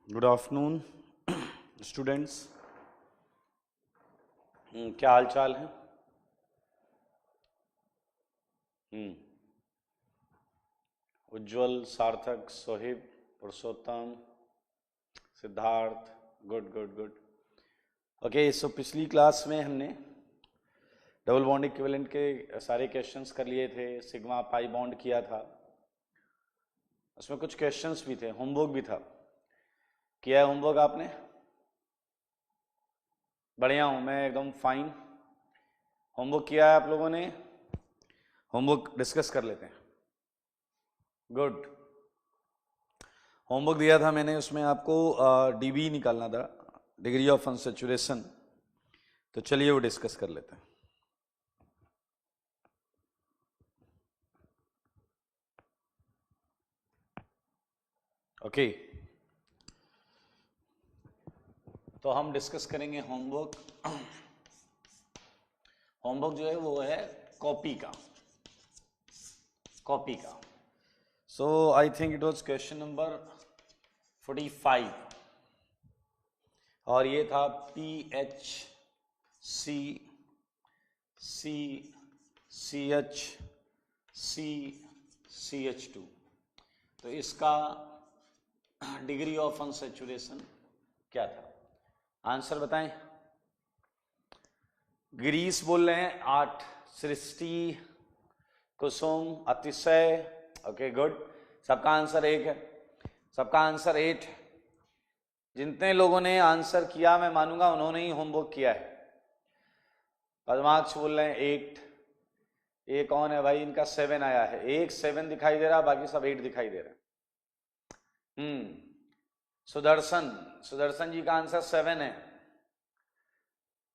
Good afternoon students. क्या हाल चाल है? Ujjwal, Sarthak, Sohib, Purushottam, Siddharth, good good good. Okay, so पिछली क्लास में हमने डबल बॉन्ड इक्विवेलेंट के सारे क्वेश्चंस कर लिए थे। सिग्मा पाई बॉन्ड किया था, उसमें कुछ क्वेश्चंस भी थे, होमवर्क भी था। किया है होमवर्क आपने? बढ़िया हूँ मैं, एकदम फाइन। होमवर्क किया है आप लोगों ने? होमवर्क डिस्कस कर लेते हैं। गुड। होमवर्क दिया था मैंने, उसमें आपको डीबी निकालना था, डिग्री ऑफ अनसैचुरेशन। तो चलिए वो डिस्कस कर लेते हैं। ओके, तो हम डिस्कस करेंगे होमवर्क। होमवर्क जो है वो है कॉपी का। So I think it was question number 45 और ये था PHCCCHCCH2। तो इसका डिग्री ऑफ अनसैचुरेशन क्या था? आंसर बताएं। गिरीश बोल रहे हैं 8, सृष्टि, कुसुम, अतिशय। ओके गुड, सबका आंसर 1 है, सबका आंसर 8। जितने लोगों ने आंसर किया मैं मानूंगा उन्होंने ही होमवर्क किया है। पद्माक्ष बोल रहे हैं 8। ये कौन है भाई? इनका 7 आया है। एक 7 दिखाई दे रहा, बाकी सब 8 दिखाई दे रहे हैं। सुदर्शन जी का आंसर 7 है।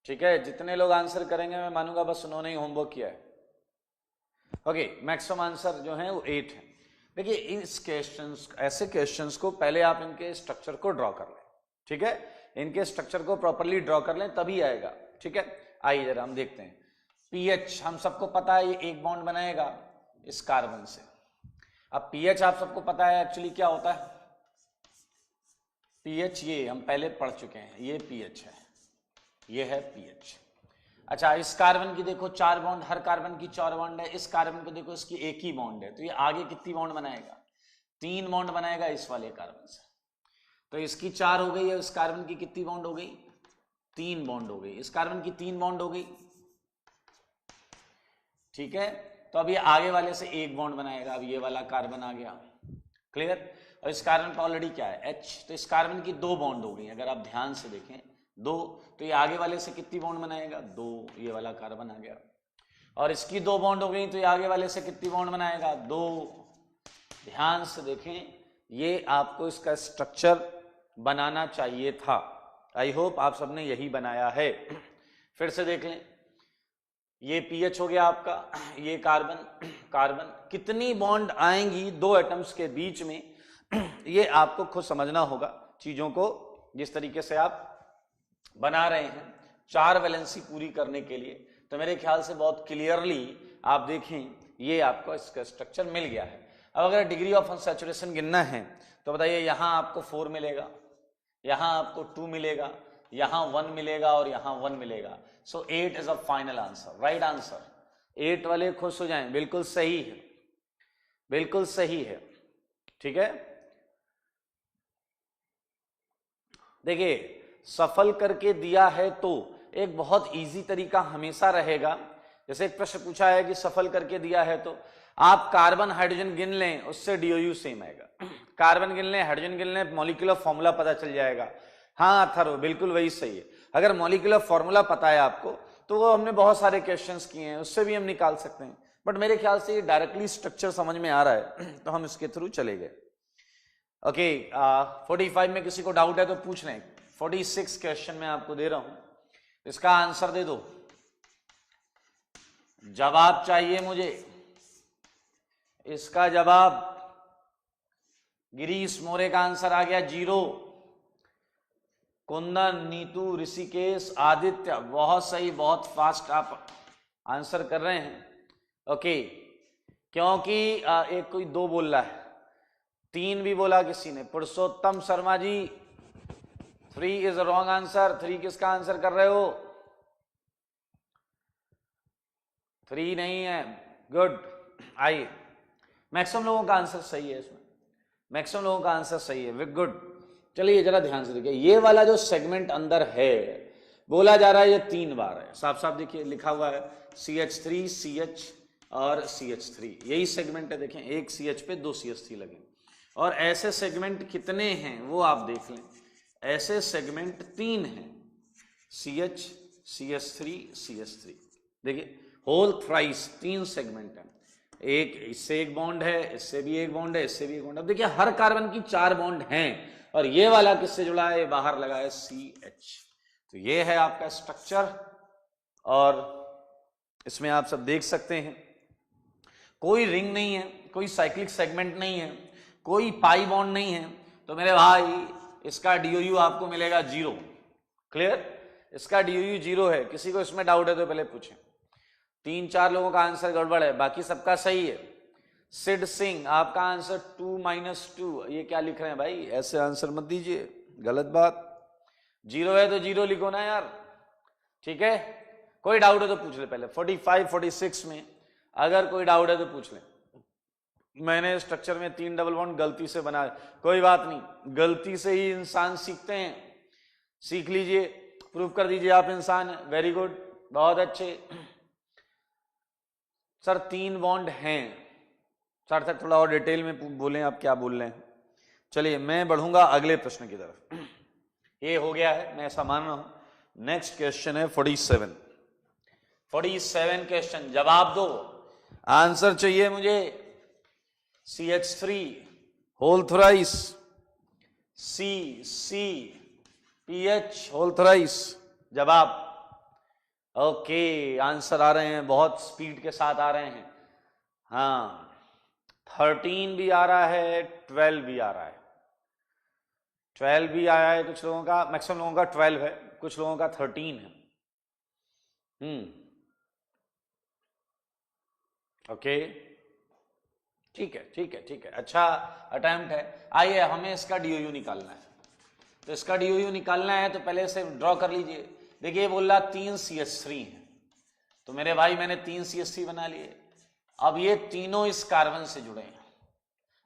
ठीक है, जितने लोग आंसर करेंगे मैं मानूंगा बस उन्होंने ही होमवर्क किया है। ओके, मैक्सिमम आंसर जो है वो 8 है। देखिए इस क्वेश्चंस, ऐसे क्वेश्चंस को पहले आप इनके स्ट्रक्चर को ड्रॉ कर लें। ठीक है, इनके स्ट्रक्चर को प्रॉपरली ड्रॉ कर लें तभी आएगा। ठीक है, आइए जरा हम देखते हैं। पीएच हम सबको पता है, ये एक बॉन्ड बनाएगा इस कार्बन से। अब पीएच आप सबको पता है एक्चुअली क्या होता है। पीएच ये हम पहले पढ़ चुके हैं, ये पीएच है, ये है पीएच। अच्छा, इस कार्बन की देखो 4 बॉन्ड, हर कार्बन की 4 बॉन्ड है। इस कार्बन को देखो इसकी एक ही बॉन्ड है, तो ये आगे कितनी बॉन्ड बनाएगा? 3 बॉन्ड बनाएगा इस वाले कार्बन से। तो इसकी 4 हो गई है, इस कार्बन की कितनी बॉन्ड हो गई? 3 बॉन्ड हो गई। इस कार्बन की 3 बॉन्ड हो गई। ठीक है, तो अब ये आगे वाले से एक बॉन्ड बनाएगा। अब ये वाला कार्बन आ गया, क्लियर। और इस कार्बन का ऑलरेडी क्या है? H। तो इस कार्बन की 2 बॉन्ड हो गई, अगर आप ध्यान से देखें 2। तो ये आगे वाले से कितनी बॉन्ड बनाएगा? 2। ये वाला कार्बन आ गया। और इसकी 2 बॉन्ड हो गई, तो ये आगे वाले से कितनी बॉन्ड बनाएगा? 2। ध्यान से देखें, ये आपको इसका स्ट्रक्चर बनाना चाहिए था। आई होप आप सबने यही बनाया है। फिर से देख लें, ये पीएच हो गया आपका, ये कार्बन कितनी बॉन्ड आएंगी 2 एटम्स के बीच में, ये आपको खुद समझना होगा चीजों को, जिस तरीके से आप बना रहे हैं 4 वैलेंसी पूरी करने के लिए। तो मेरे ख्याल से बहुत क्लियरली आप देखें, ये आपको इसका स्ट्रक्चर मिल गया है। अब अगर डिग्री ऑफ अनसैचुरेशन गिनना है तो बताइए, यहां आपको 4 मिलेगा, यहां आपको 2 मिलेगा, यहां 1 मिलेगा और यहां 1 मिलेगा। सो 8 is a final answer, right answer. 8 वाले खुश हो जाएं, बिल्कुल सही है, बिल्कुल सही है। ठीक है, देखिए सफल करके दिया है तो एक बहुत इजी तरीका हमेशा रहेगा। जैसे एक प्रश्न पूछा है कि सफल करके दिया है, तो आप कार्बन हाइड्रोजन गिन लें, उससे डीओयू सेम आएगा। कार्बन गिन लें, हाइड्रोजन गिन लें, मॉलिक्यूलर फॉर्मूला पता चल जाएगा। हाँ अथर्व, बिल्कुल वही सही है। अगर मॉलिक्यूलर फॉर्मूला पता है आपको तो वो हमने बहुत सारे क्वेश्चंस किए हैं, उससे भी हम निकाल सकते हैं। बट मेरे ख्याल से ये डायरेक्टली स्ट्रक्चर समझ में आ रहा है तो हम इसके थ्रू चले गए। ओके, 45 में किसी को डाउट है तो पूछ लें। 46 क्वेश्चन मैं आपको दे रहा हूं, इसका आंसर दे दो, जवाब चाहिए मुझे इसका जवाब। गिरीश मोरे का आंसर आ गया 0। कुंदन, नीतू, ऋषिकेश, आदित्य, बहुत सही, बहुत फास्ट आप आंसर कर रहे हैं। ओके, क्योंकि एक कोई 2 बोल रहा है, 3 भी बोला किसी ने। Purushottam Sharma ji 3 is wrong answer. 3 किसका आंसर कर रहे हो? 3 नहीं है। गुड। आइए, मैक्सिमम लोगों का आंसर सही है इसमें, मैक्सिमम लोगों का आंसर सही है। गुड। चलिए जरा ध्यान से देखिए, ये वाला जो सेगमेंट अंदर है बोला जा रहा है ये 3 बार है, साफ साफ देखिए लिखा हुआ है CH3 CH और CH3, यही सेगमेंट है। देखें एक CH पे 2 CH3 लगे, और ऐसे सेगमेंट कितने हैं वो आप देख लें। ऐसे सेगमेंट 3 हैं, CH CH3 CH3। देखिए होल थ्राइस 3 सेगमेंट है, एक इससे एक बॉन्ड है, इससे भी एक बॉन्ड है, इससे भी एक बॉन्ड है। अब देखिए हर कार्बन की 4 बॉन्ड हैं, और ये वाला किससे जुड़ा है? ये बाहर लगा है CH। तो ये है आपका स्ट्रक्चर, और इसमें आप सब देख सकते हैं कोई रिंग नहीं है, कोई साइक्लिक सेगमेंट नहीं है, कोई पाई बॉन्ड नहीं है। तो मेरे भाई इसका DOU आपको मिलेगा 0। क्लियर? इसका DOU 0 है। किसी को इसमें डाउट है तो पहले पूछें। 3-4 लोगों का आंसर गड़बड़ है, बाकी सबका सही है। सिड सिंह आपका आंसर 2 - 2। ये क्या लिख रहे हैं भाई? ऐसे आंसर मत दीजिए, गलत बात। 0 है तो 0 लिखो ना यार, ठीक है? कोई डाउट है तो पूछ ले पहले। 45 46 में अगर कोई डाउट है तो पूछ ले। मैंने स्ट्रक्चर में 3 डबल बॉन्ड गलती से बनाया, कोई बात नहीं, गलती से ही इंसान सीखते हैं। सीख लीजिए, प्रूव कर दीजिए आप इंसान है। वेरी गुड, बहुत अच्छे। सर 3 बॉन्ड हैं, सर तक थोड़ा और डिटेल में बोलें आप क्या बोल रहे हैं। चलिए मैं बढ़ूंगा अगले प्रश्न की तरफ। ये हो गया है, मैं ऐसा मान रहा हूं। नेक्स्ट क्वेश्चन है 47 क्वेश्चन, जवाब दो। आंसर चाहिए मुझे। CH3 whole thrice, CH whole thrice, जवाब। ओके, आंसर आ रहे हैं, बहुत स्पीड के साथ आ रहे हैं। हाँ, 13 भी आ रहा है, 12 भी आ रहा है। 12 भी आया है कुछ लोगों का, मैक्सिमम लोगों का 12 है, कुछ लोगों का 13 है। ओके, ठीक है ठीक है ठीक है, अच्छा अटेम्प्ट है। आइए हमें इसका DOU निकालना है। तो इसका DOU निकालना है तो पहले से ड्रॉ कर लीजिए। देखिए बोल रहा 3 CH3 है, तो मेरे भाई मैंने 3 CH3 बना लिए। अब ये तीनों इस कार्बन से जुड़े हैं।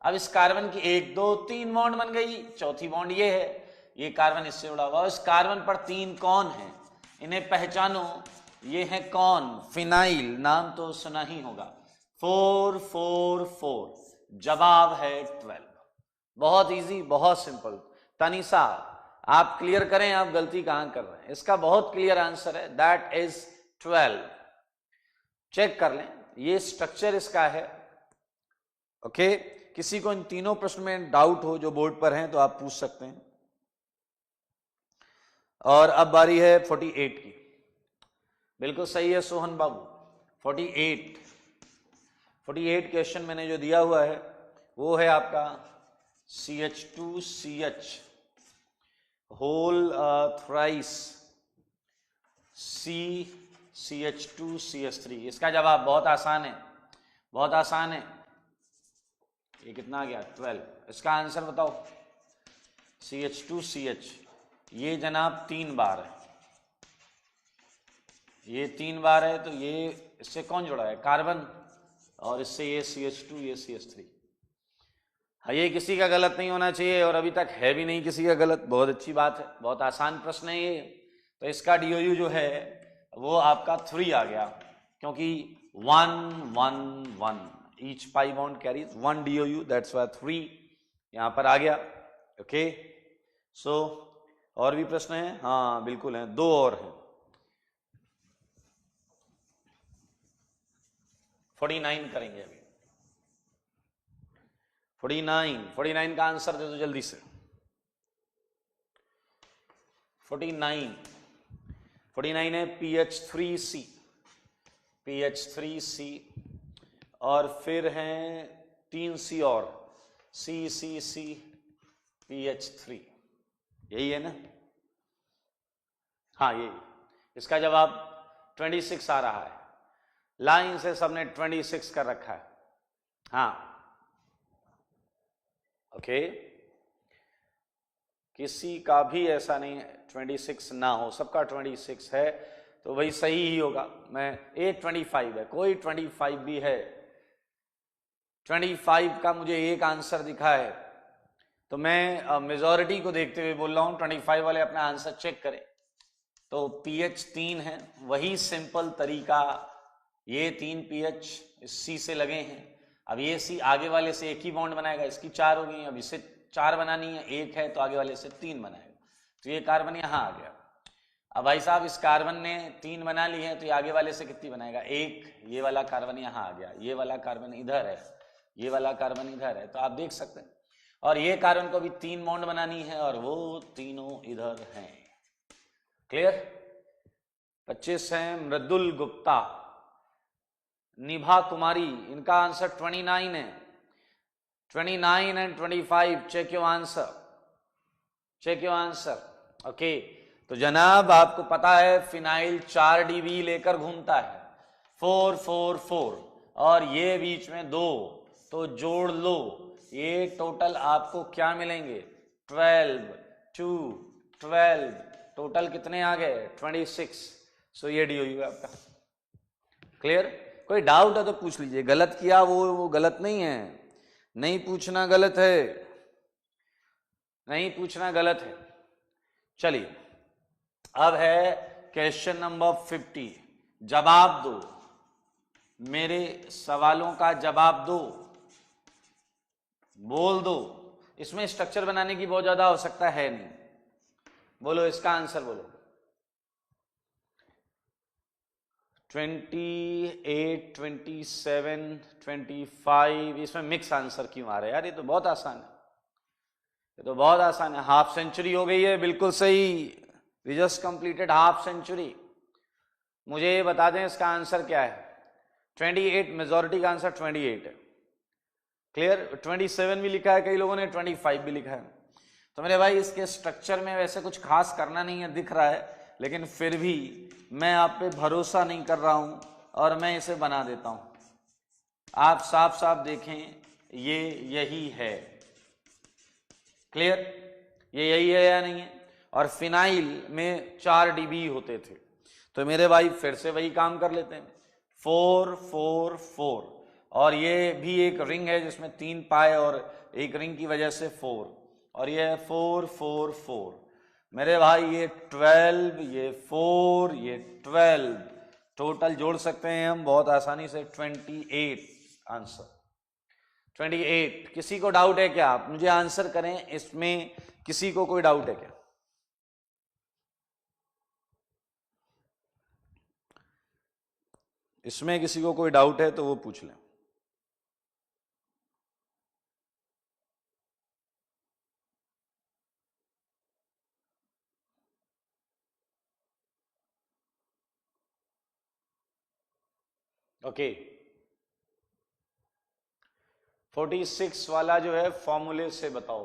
अब इस कार्बन की 1 2 3 बॉन्ड बन गई, चौथी बॉन्ड ये है, ये कार्बन इससे जुड़ा हुआ। इस कार्बन पर 3 कौन है, इन्हें पहचानो। ये है कौन? फिनाइल, नाम तो सुना ही होगा। 4 4 4, जवाब है 12। बहुत इजी, बहुत सिंपल। तनिषा आप क्लियर करें, आप गलती कहां कर रहे हैं। इसका बहुत क्लियर आंसर है, दैट इज 12। चेक कर लें, ये स्ट्रक्चर इसका है। ओके, किसी को इन तीनों प्रश्न में डाउट हो जो बोर्ड पर हैं तो आप पूछ सकते हैं। और अब बारी है 48 की। बिल्कुल सही है सोहन बाबू, 48 क्वेश्चन मैंने जो दिया हुआ है वो है आपका CH2CH होल थ्राइस CH2CH3। इसका जवाब बहुत आसान है, बहुत आसान है। ये कितना आ गया? 12। इसका आंसर बताओ। CH2CH, ये जनाब 3 बार है, ये 3 बार है। तो ये इससे कौन जुड़ा है? कार्बन, और इससे ये CH2, ये CH3। हाँ, ये किसी का गलत नहीं होना चाहिए, और अभी तक है भी नहीं किसी का गलत। बहुत अच्छी बात है, बहुत आसान प्रश्न है ये। तो इसका DOU जो है वो आपका 3 आ गया, क्योंकि 1 1 1, each pi bond carries 1 DOU, that's why 3 यहां पर आ गया। ओके, सो और भी प्रश्न है? हाँ बिल्कुल है, 2 और हैं। 49 करेंगे अभी। 49 का आंसर दे दो जल्दी से। 49 है PH3C, PH3C, और फिर हैं 3 C और CCC PH3, यही है ना? हाँ यही। इसका जवाब 26 आ रहा है, लाइन से सबने 26 कर रखा है। हाँ ओके, किसी का भी ऐसा नहीं 26 ना हो, सबका 26 है, तो वही सही ही होगा। मैं 25 है, कोई 25 भी है, 25 का मुझे एक आंसर दिखा है, तो मैं मेजॉरिटी को देखते हुए बोल रहा हूं 25 वाले अपना आंसर चेक करें। तो पीएच 3 है, वही सिंपल तरीका, ये 3 पीएच सी से लगे हैं। अब ये सी आगे वाले से एक ही बॉन्ड बनाएगा, इसकी 4 हो गई, अब इसे 4 बनानी है, एक है तो आगे वाले से 3 बनाएगा, तो ये कार्बन यहां आ गया। अब भाई साहब इस कार्बन ने 3 बना ली है, तो ये आगे वाले से कितनी बनाएगा, एक, ये वाला कार्बन यहां आ गया, ये वाला कार्बन इधर है, ये वाला कार्बन इधर है, तो आप देख सकते हैं। और ये कार्बन को भी 3 बॉन्ड बनानी है और वो तीनों इधर हैं। क्लियर? 25 है मृदुल गुप्ता, निभा कुमारी, इनका आंसर 29 है। 29 and 25, check your answer, check your answer. Okay, तो जनाब आपको पता है फिनाइल 4 डीबी लेकर घूमता है, 4 4 4, और ये बीच में 2, तो जोड़ लो, ये टोटल आपको क्या मिलेंगे, 12 2 12, टोटल कितने आ गए, 26। सो ये डी है आपका। क्लियर? कोई डाउट है तो पूछ लीजिए, गलत किया वो गलत नहीं है, नहीं पूछना गलत है, नहीं पूछना गलत है। चलिए अब है क्वेश्चन नंबर 50, जवाब दो, मेरे सवालों का जवाब दो, बोल दो। इसमें स्ट्रक्चर बनाने की बहुत ज्यादा आवश्यकता है नहीं, बोलो इसका आंसर बोलो। 28 27 25, इसमें मिक्स आंसर क्यों आ रहा है यार, ये तो बहुत आसान है, ये तो बहुत आसान है। हाफ सेंचुरी हो गई है, बिल्कुल सही, we just completed half century. मुझे ये बता दें इसका आंसर क्या है, 28, मेजॉरिटी का आंसर 28 है। क्लियर? 27 भी लिखा है कई लोगों ने, 25 भी लिखा है। तो मेरे भाई इसके स्ट्रक्चर में वैसे कुछ खास करना नहीं है, दिख रहा है, लेकिन फिर भी मैं आप पे भरोसा नहीं कर रहा हूं और मैं इसे बना देता हूं। आप साफ साफ देखें, ये यही है। क्लियर? ये यही है या नहीं है? और फिनाइल में 4 डीबी होते थे, तो मेरे भाई फिर से वही काम कर लेते हैं, 4 4 4, और ये भी एक रिंग है जिसमें 3 पाए और एक रिंग की वजह से 4, और ये 4 4 4, मेरे भाई ये 12, ये 4, ये 12, टोटल जोड़ सकते हैं हम बहुत आसानी से, 28 आंसर, 28। किसी को डाउट है क्या? आप मुझे आंसर करें, इसमें किसी को कोई डाउट है क्या? इसमें किसी को कोई डाउट है तो वो पूछ लें। ओके, 46 वाला जो है फॉर्मूले से बताओ।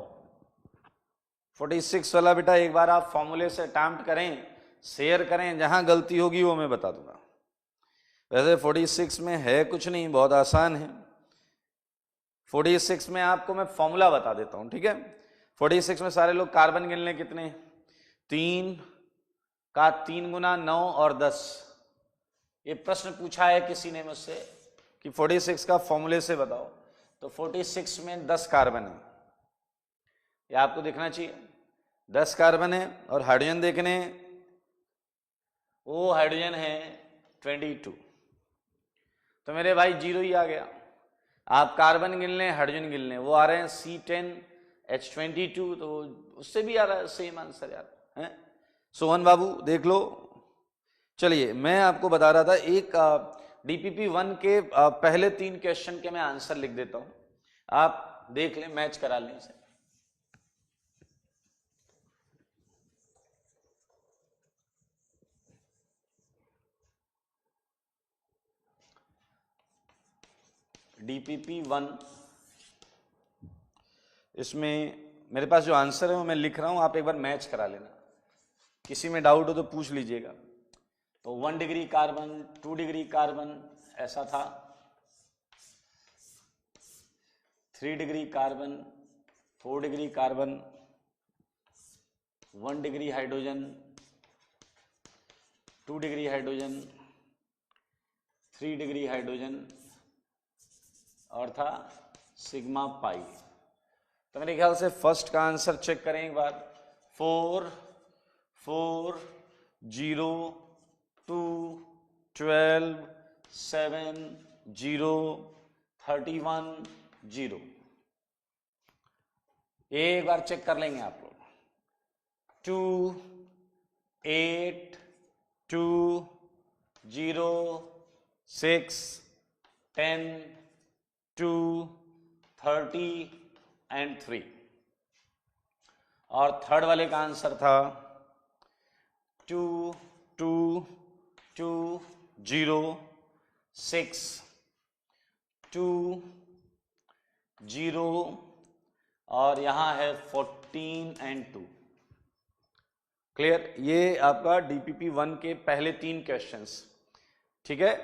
46 वाला बेटा एक बार आप फॉर्मूले से अटेम्प्ट करें, शेयर करें, जहां गलती होगी वो मैं बता दूंगा। वैसे 46 में है कुछ नहीं, बहुत आसान है। 46 में आपको मैं फॉर्मूला बता देता हूं, ठीक है? 46 में सारे लोग कार्बन गिन लें, कितने, 3 का 3 गुना 9 और 10। ये प्रश्न पूछा है किसी ने मुझसे कि 46 का फॉर्मूले से बताओ, तो 46 में 10 कार्बन है, ये आपको दिखना चाहिए, 10 कार्बन है, और हाइड्रोजन देखने, वो हाइड्रोजन है 22, तो मेरे भाई 0 ही आ गया। आप कार्बन गिन लें, हाइड्रोजन गिन लें, वो आ रहे हैं C10H22, तो उससे भी आ रहा है सेम आंसर यार, हैं? सोहन बाबू देख लो। चलिए मैं आपको बता रहा था, एक DPP 1 के पहले 3 क्वेश्चन के मैं आंसर लिख देता हूं, आप देख लें, मैच करा लें इसे। DPP 1, इसमें मेरे पास जो आंसर है वो मैं लिख रहा हूं, आप एक बार मैच करा लेना, किसी में डाउट हो तो पूछ लीजिएगा। तो 1 डिग्री कार्बन, 2 डिग्री कार्बन ऐसा था, 3 degree carbon, 4 degree carbon, 1 degree hydrogen, 2 degree hydrogen, 3 degree hydrogen और था सिग्मा पाई। तो मेरे ख्याल से फर्स्ट का आंसर चेक करें एक बार। 4 4 0 2 12 7 0 31 0। एक बार चेक कर लेंगे आप लोग। 2 8 2 0 6 10 2 30 एंड 3। और थर्ड वाले का आंसर था 2 2 2 0 6 2 0 और यहां है 14 एंड 2। क्लियर? ये आपका डीपीपी 1 के पहले 3 क्वेश्चंस, ठीक है।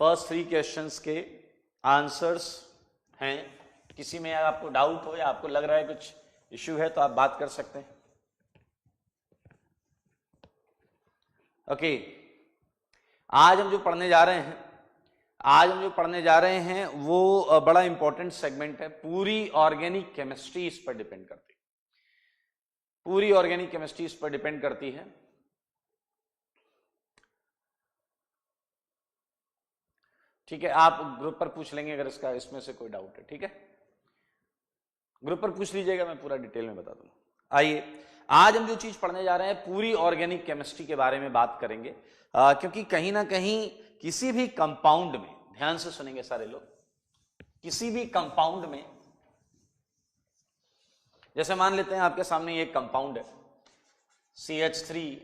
फर्स्ट 3 क्वेश्चंस के आंसर्स हैं। किसी में आपको डाउट हो या आपको लग रहा है कुछ इश्यू है तो आप बात कर सकते हैं। ओके, आज हम जो पढ़ने जा रहे हैं वो बड़ा इंपॉर्टेंट सेगमेंट है। पूरी ऑर्गेनिक केमिस्ट्री इस पर डिपेंड करती है। पूरी ऑर्गेनिक केमिस्ट्री इस पर डिपेंड करती है। ठीक है, आप ग्रुप पर पूछ लेंगे अगर इसमें से कोई डाउट है। ठीक है, ग्रुप पर पूछ लीजिएगा, मैं पूरा डिटेल में बता दूंगा। आइए, आज हम जो चीज पढ़ने जा रहे हैं पूरी ऑर्गेनिक केमिस्ट्री के बारे में बात करेंगे, क्योंकि कहीं ना कहीं किसी भी कंपाउंड में, ध्यान से सुनेंगे सारे लोग, किसी भी कंपाउंड में, जैसे मान लेते हैं आपके सामने एक कंपाउंड है CH3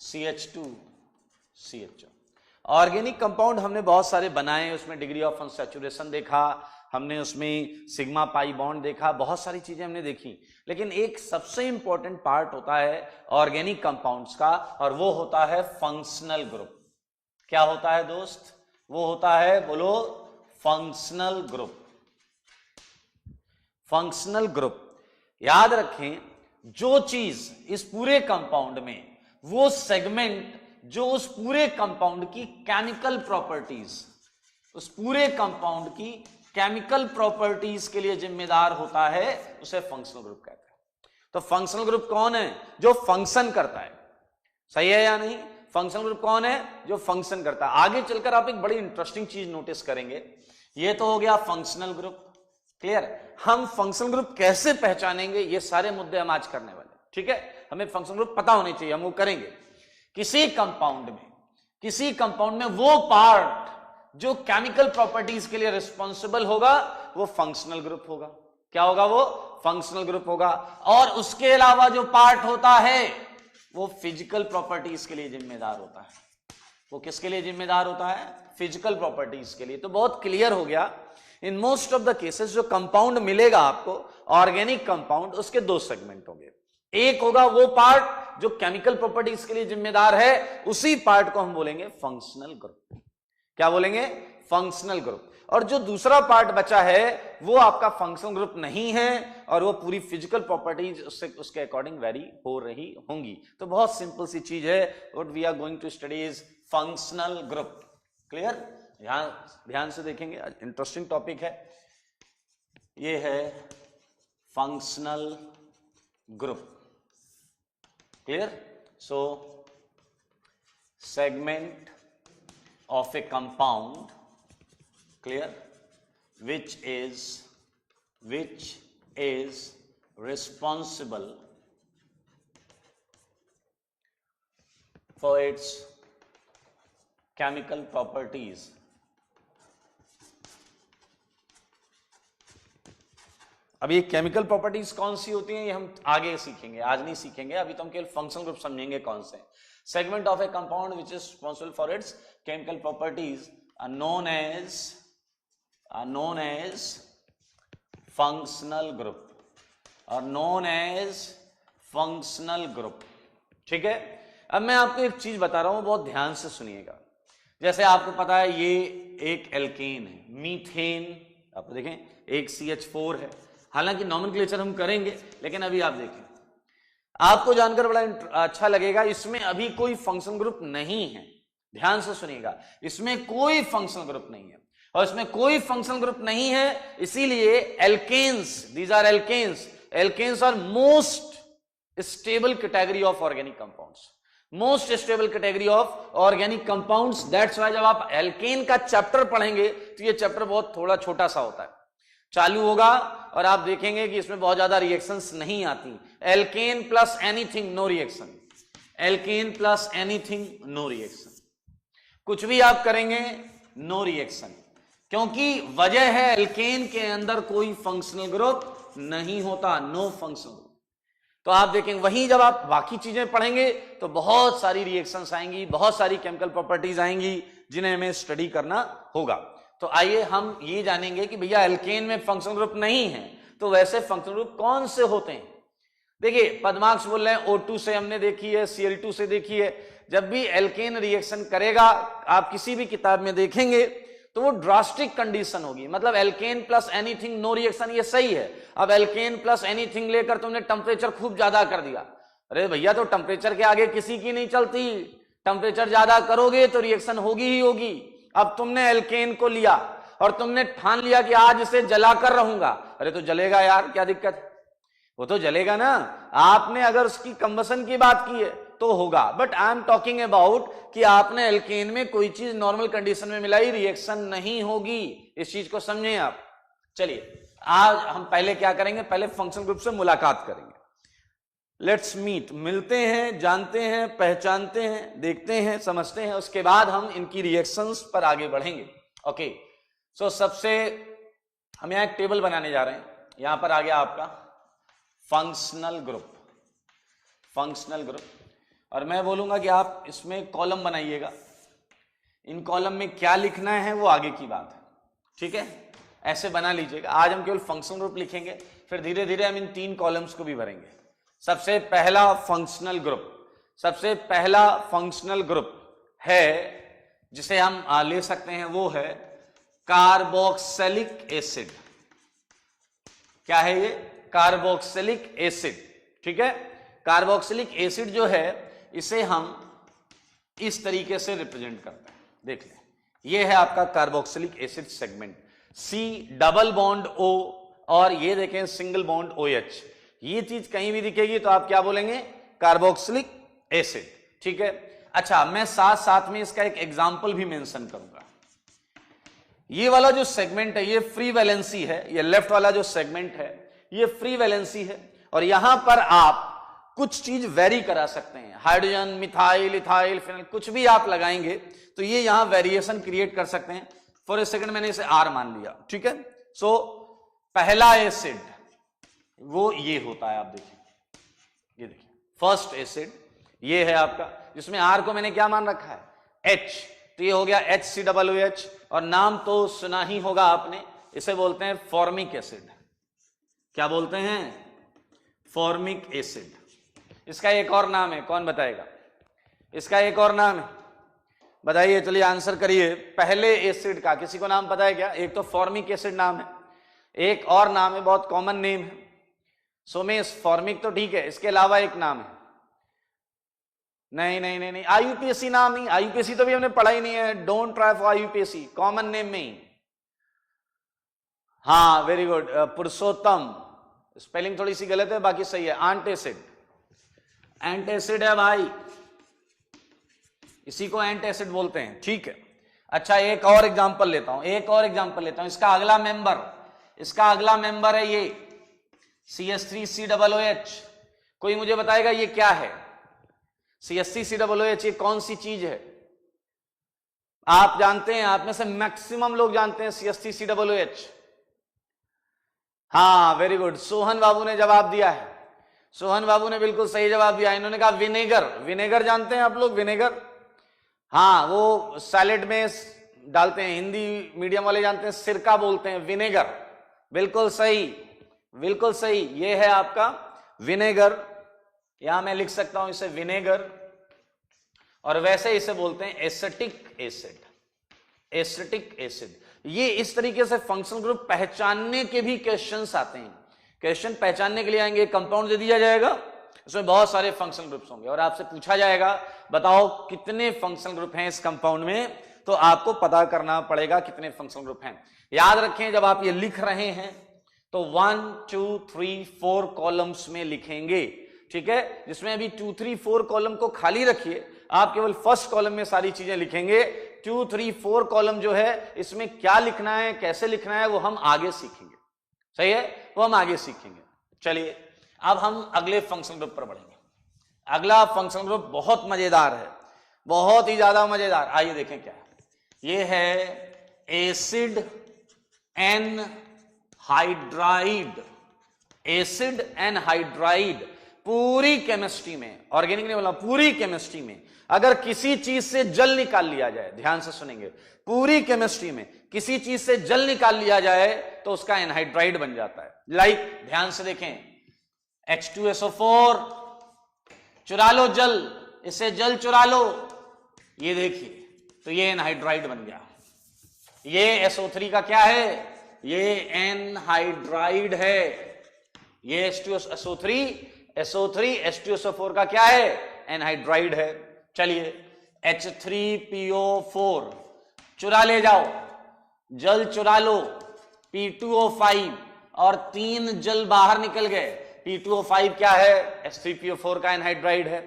CH2 CH2। Organic compound हमने बहुत सारे बनाए, उसमें डिग्री ऑफ अनसैचुरेशन देखा, हमने उसमें सिग्मा पाई बॉन्ड देखा, बहुत सारी चीजें हमने देखी। लेकिन एक सबसे इंपॉर्टेंट पार्ट होता है ऑर्गेनिक कंपाउंड्स का, और वो होता है फंक्शनल ग्रुप। क्या होता है दोस्त? वो होता है, बोलो, फंक्शनल ग्रुप। Functional group. याद रखें, जो चीज इस पूरे कंपाउंड में, वो सेगमेंट जो उस पूरे कंपाउंड की केमिकल प्रॉपर्टीज, उस पूरे कंपाउंड की केमिकल प्रॉपर्टीज के लिए जिम्मेदार होता है, उसे फंक्शनल ग्रुप कहते हैं। तो फंक्शनल ग्रुप कौन है? जो फंक्शन करता है। सही है या नहीं? फंक्शनल ग्रुप कौन है? जो फंक्शन करता है। आगे चलकर आप एक बड़ी इंटरेस्टिंग चीज नोटिस करेंगे। ये तो हो गया फंक्शनल ग्रुप। क्लियर? हम फंक्शनल ग्रुप कैसे पहचानेंगे, ये सारे मुद्दे हम आज करने वाले। ठीक है, हमें फंक्शनल ग्रुप पता होने चाहिए, हम वो करेंगे। किसी कंपाउंड में वो पार्ट जो केमिकल प्रॉपर्टीज के लिए रिस्पॉन्सिबल होगा, वो फंक्शनल ग्रुप होगा। क्या होगा? वो फंक्शनल ग्रुप होगा। और उसके अलावा जो पार्ट होता है, वो फिजिकल प्रॉपर्टीज के लिए जिम्मेदार होता है। वो किसके लिए जिम्मेदार होता है? फिजिकल प्रॉपर्टीज के लिए। तो बहुत क्लियर हो गया, in most of the cases जो कंपाउंड मिलेगा आपको, ऑर्गेनिक कंपाउंड, उसके 2 सेगमेंट होंगे। एक होगा वो पार्ट जो केमिकल प्रॉपर्टीज के लिए जिम्मेदार है, उसी पार्ट को हम बोलेंगे फंक्शनल ग्रुप। क्या बोलेंगे? Functional group. और जो दूसरा पार्ट बचा है, वो आपका फंक्शनल ग्रुप नहीं है, और वो पूरी फिजिकल प्रॉपर्टीज उसके अकॉर्डिंग वेरी हो रही होंगी। तो बहुत सिंपल सी चीज है, what we are going to study is functional group. Clear? ध्यान से देखेंगे, इंटरेस्टिंग टॉपिक है। ये है functional group. Clear? So segment of a compound, clear, which is responsible for its chemical properties. अब ये केमिकल प्रॉपर्टीज कौन सी होती हैं, ये हम आगे सीखेंगे, आज नहीं सीखेंगे। अभी तो हम केवल फंक्शनल ग्रुप समझेंगे कौन से। Segment of a compound which is responsible for its chemical properties are known as functional group, और नोन एज फंक्शनल ग्रुप। ठीक है, अब मैं आपको एक चीज बता रहा हूं, बहुत ध्यान से सुनिएगा। जैसे आपको पता है ये एक एल्केन है, मीथेन, आप देखें एक CH4 है। हालांकि नॉमेनक्लेचर हम करेंगे, लेकिन अभी आप देखें, आपको जानकर बड़ा अच्छा लगेगा, इसमें अभी कोई फंक्शन ग्रुप नहीं है, ध्यान से सुनिएगा, इसमें कोई फंक्शनल ग्रुप नहीं है, और इसमें कोई फंक्शनल ग्रुप नहीं है, इसीलिए alkanes, these are alkanes, alkanes are most stable category of organic compounds, most stable category of organic compounds. That's why जब आप एल्केन का चैप्टर पढ़ेंगे तो ये चैप्टर बहुत थोड़ा छोटा सा होता है, चालू होगा और आप देखेंगे कि इसमें बहुत ज्यादा रिएक्शंस नहीं आती। Alkane plus anything no reaction, alkane plus anything no reaction, कुछ भी आप करेंगे नो रिएक्शन, क्योंकि वजह है एल्केन के अंदर कोई फंक्शनल ग्रुप नहीं होता, नो फंक्शनल ग्रुप। तो आप देखेंगे वहीं जब आप बाकी चीजें पढ़ेंगे तो बहुत सारी रिएक्शंस आएंगी, बहुत सारी केमिकल प्रॉपर्टीज आएंगी जिन्हें हमें स्टडी करना होगा। तो आइए हम ये जानेंगे कि भैया एल्केन में फंक्शनल ग्रुप नहीं है, तो वैसे फंक्शनल ग्रुप कौन से होते हैं। देखिए पद्माक्ष बोल रहे हैं O2 से हमने देखी है, Cl2 से देखी है। जब भी एल्केन रिएक्शन करेगा आप किसी भी किताब में देखेंगे तो वो ड्रास्टिक कंडीशन होगी, मतलब alkane plus anything no reaction, ये सही है। अब एल्केन प्लस एनीथिंग लेकर तुमने टेम्परेचर खूब ज्यादा कर दिया, अरे भैया तो टेम्परेचर के आगे किसी की नहीं चलती, टेम्परेचर ज्यादा करोगे तो रिएक्शन होगी ही होगी। अब तुमने एल्केन को लिया और तुमने ठान लिया कि आज इसे जलाकर रहूंगा, अरे तो जलेगा यार, क्या दिक्कत है, वो तो जलेगा ना। आपने अगर उसकी कंबसन की बात की है तो होगा, but I am talking about कि आपने एल्केन में कोई चीज नॉर्मल कंडीशन में मिलाई, रिएक्शन नहीं होगी, इस चीज को समझें आप। चलिए आज हम पहले क्या करेंगे, पहले फंक्शन ग्रुप से मुलाकात करेंगे। लेट्स मीट, मिलते हैं, जानते हैं, पहचानते हैं, देखते हैं, समझते हैं, उसके बाद हम इनकी रिएक्शंस पर आगे बढ़ेंगे। ओके, सो सबसे हम यहां एक टेबल बनाने जा रहे हैं। यहां पर आ गया आपका फंक्शनल ग्रुप, फंक्शनल ग्रुप, और मैं बोलूंगा कि आप इसमें कॉलम बनाइएगा। इन कॉलम में क्या लिखना है वो आगे की बात है, ठीक है, ऐसे बना लीजिएगा। आज हम केवल फंक्शनल ग्रुप लिखेंगे, फिर धीरे धीरे हम इन 3 कॉलम्स को भी भरेंगे। सबसे पहला फंक्शनल ग्रुप, सबसे पहला फंक्शनल ग्रुप है जिसे हम ले सकते हैं, वो है कार्बोक्सिलिक एसिड। क्या है ये, कार्बोक्सिलिक एसिड, ठीक है। कार्बोक्सिलिक एसिड जो है इसे हम इस तरीके से रिप्रेजेंट करते हैं, देख लें, ये है आपका carboxylic acid segment, C double bond O, और ये देखें सिंगल बॉन्ड OH। ये चीज कहीं भी दिखेगी तो आप क्या बोलेंगे, कार्बोक्सिलिक एसिड, ठीक है। अच्छा, मैं साथ साथ में इसका एक एग्जांपल भी मेंशन करूंगा। ये वाला जो सेगमेंट है ये फ्री वैलेंसी है, ये लेफ्ट वाला जो सेगमेंट है ये फ्री वैलेंसी है, और यहां पर आप कुछ चीज वेरी करा सकते हैं, हाइड्रोजन, मिथाइल, इथाइल, फिनाइल, कुछ भी आप लगाएंगे तो ये यहां वेरिएशन क्रिएट कर सकते हैं। फॉर ए सेकंड मैंने इसे R मान लिया, ठीक है। सो पहला एसिड वो ये होता है, आप देखिए, ये देखिए फर्स्ट एसिड ये है आपका, जिसमें R को मैंने क्या मान रखा है, H, तो ये हो गया HCOOH, और नाम तो सुना ही होगा आपने, इसे बोलते हैं फॉर्मिक एसिड। क्या बोलते हैं, फॉर्मिक एसिड। इसका एक और नाम है, कौन बताएगा, इसका एक और नाम है, बताइए, चलिए आंसर करिए। पहले एसिड का किसी को नाम पता है क्या, एक तो फॉर्मिक एसिड नाम है, एक और नाम है, बहुत कॉमन नेम है, सोमेश, फॉर्मिक तो ठीक है, इसके अलावा एक नाम है, नहीं नहीं नहीं नहीं, IUPAC नाम नहीं, IUPAC तो भी हमने पढ़ा ही नहीं है, don't try for IUPAC, common name में ही। हाँ वेरी गुड, पुरुषोत्तम, स्पेलिंग थोड़ी सी गलत है, बाकी सही है, एंटासिड, एंटासिड है भाई, इसी को एंटासिड बोलते हैं, ठीक है। अच्छा, एक और एग्जांपल लेता हूं, एक और एग्जांपल लेता हूं, इसका अगला मेंबर, इसका अगला मेंबर है ये CH3COOH। कोई मुझे बताएगा ये क्या है, CH3COOH ये कौन सी चीज है, आप जानते हैं, आप में से मैक्सिमम लोग जानते हैं CH3COOH। हाँ वेरी गुड, सोहन बाबू ने जवाब दिया है, सोहन बाबू ने बिल्कुल सही जवाब दिया, इन्होंने कहा विनेगर। विनेगर जानते हैं आप लोग, विनेगर, हाँ वो सैलेड में डालते हैं, हिंदी मीडियम वाले जानते हैं, सिरका बोलते हैं, विनेगर, बिल्कुल सही, बिल्कुल सही, ये है आपका विनेगर। यहां मैं लिख सकता हूं इसे विनेगर, और वैसे इसे बोलते हैं एसिटिक एसिड, एसिटिक एसिड। ये इस तरीके से फंक्शनल ग्रुप पहचानने के भी क्वेश्चंस आते हैं, क्वेश्चन पहचानने के लिए आएंगे, कंपाउंड दे दिया जाएगा, इसमें बहुत सारे फंक्शनल ग्रुप्स होंगे और आपसे पूछा जाएगा बताओ कितने फंक्शनल ग्रुप हैं इस कंपाउंड में, तो आपको पता करना पड़ेगा कितने फंक्शनल ग्रुप हैं। याद रखें जब आप ये लिख रहे हैं तो 1 2 3 4 कॉलम्स में लिखेंगे, ठीक है। जिसमें अभी 2 3 4 कॉलम को खाली रखिए, आप केवल फर्स्ट कॉलम में सारी चीजें लिखेंगे। 2 3 4 कॉलम जो है इसमें क्या लिखना है, कैसे लिखना है, वो हम आगे सीखेंगे, सही है, वो हम आगे सीखेंगे। चलिए अब हम अगले फंक्शनल ग्रुप पर बढ़ेंगे। अगला फंक्शनल ग्रुप बहुत मजेदार है, बहुत ही ज्यादा मजेदार। आइए देखें क्या है। ये है एसिड एनहाइड्राइड। एसिड एनहाइड्राइड पूरी केमिस्ट्री में, ऑर्गेनिक नहीं बोला, पूरी केमिस्ट्री में अगर किसी चीज से जल निकाल लिया जाए, ध्यान से सुनेंगे, पूरी केमिस्ट्री में किसी चीज से जल निकाल लिया जाए तो उसका एनहाइड्राइड बन जाता है। लाइक ध्यान से देखें, H2SO4, चुरा लो जल, इसे जल चुरा लो, ये देखिए तो ये एनहाइड्राइड बन गया। ये SO3 का क्या है, ये एनहाइड्राइड है। ये H2SO3 H2SO4 का क्या है, एनहाइड्राइड है। चलिए H3PO4 चुरा ले जाओ, जल चुरा लो, P2O5 और 3 जल बाहर निकल गए। P2O5 क्या है, H3PO4 का एनहाइड्राइड है,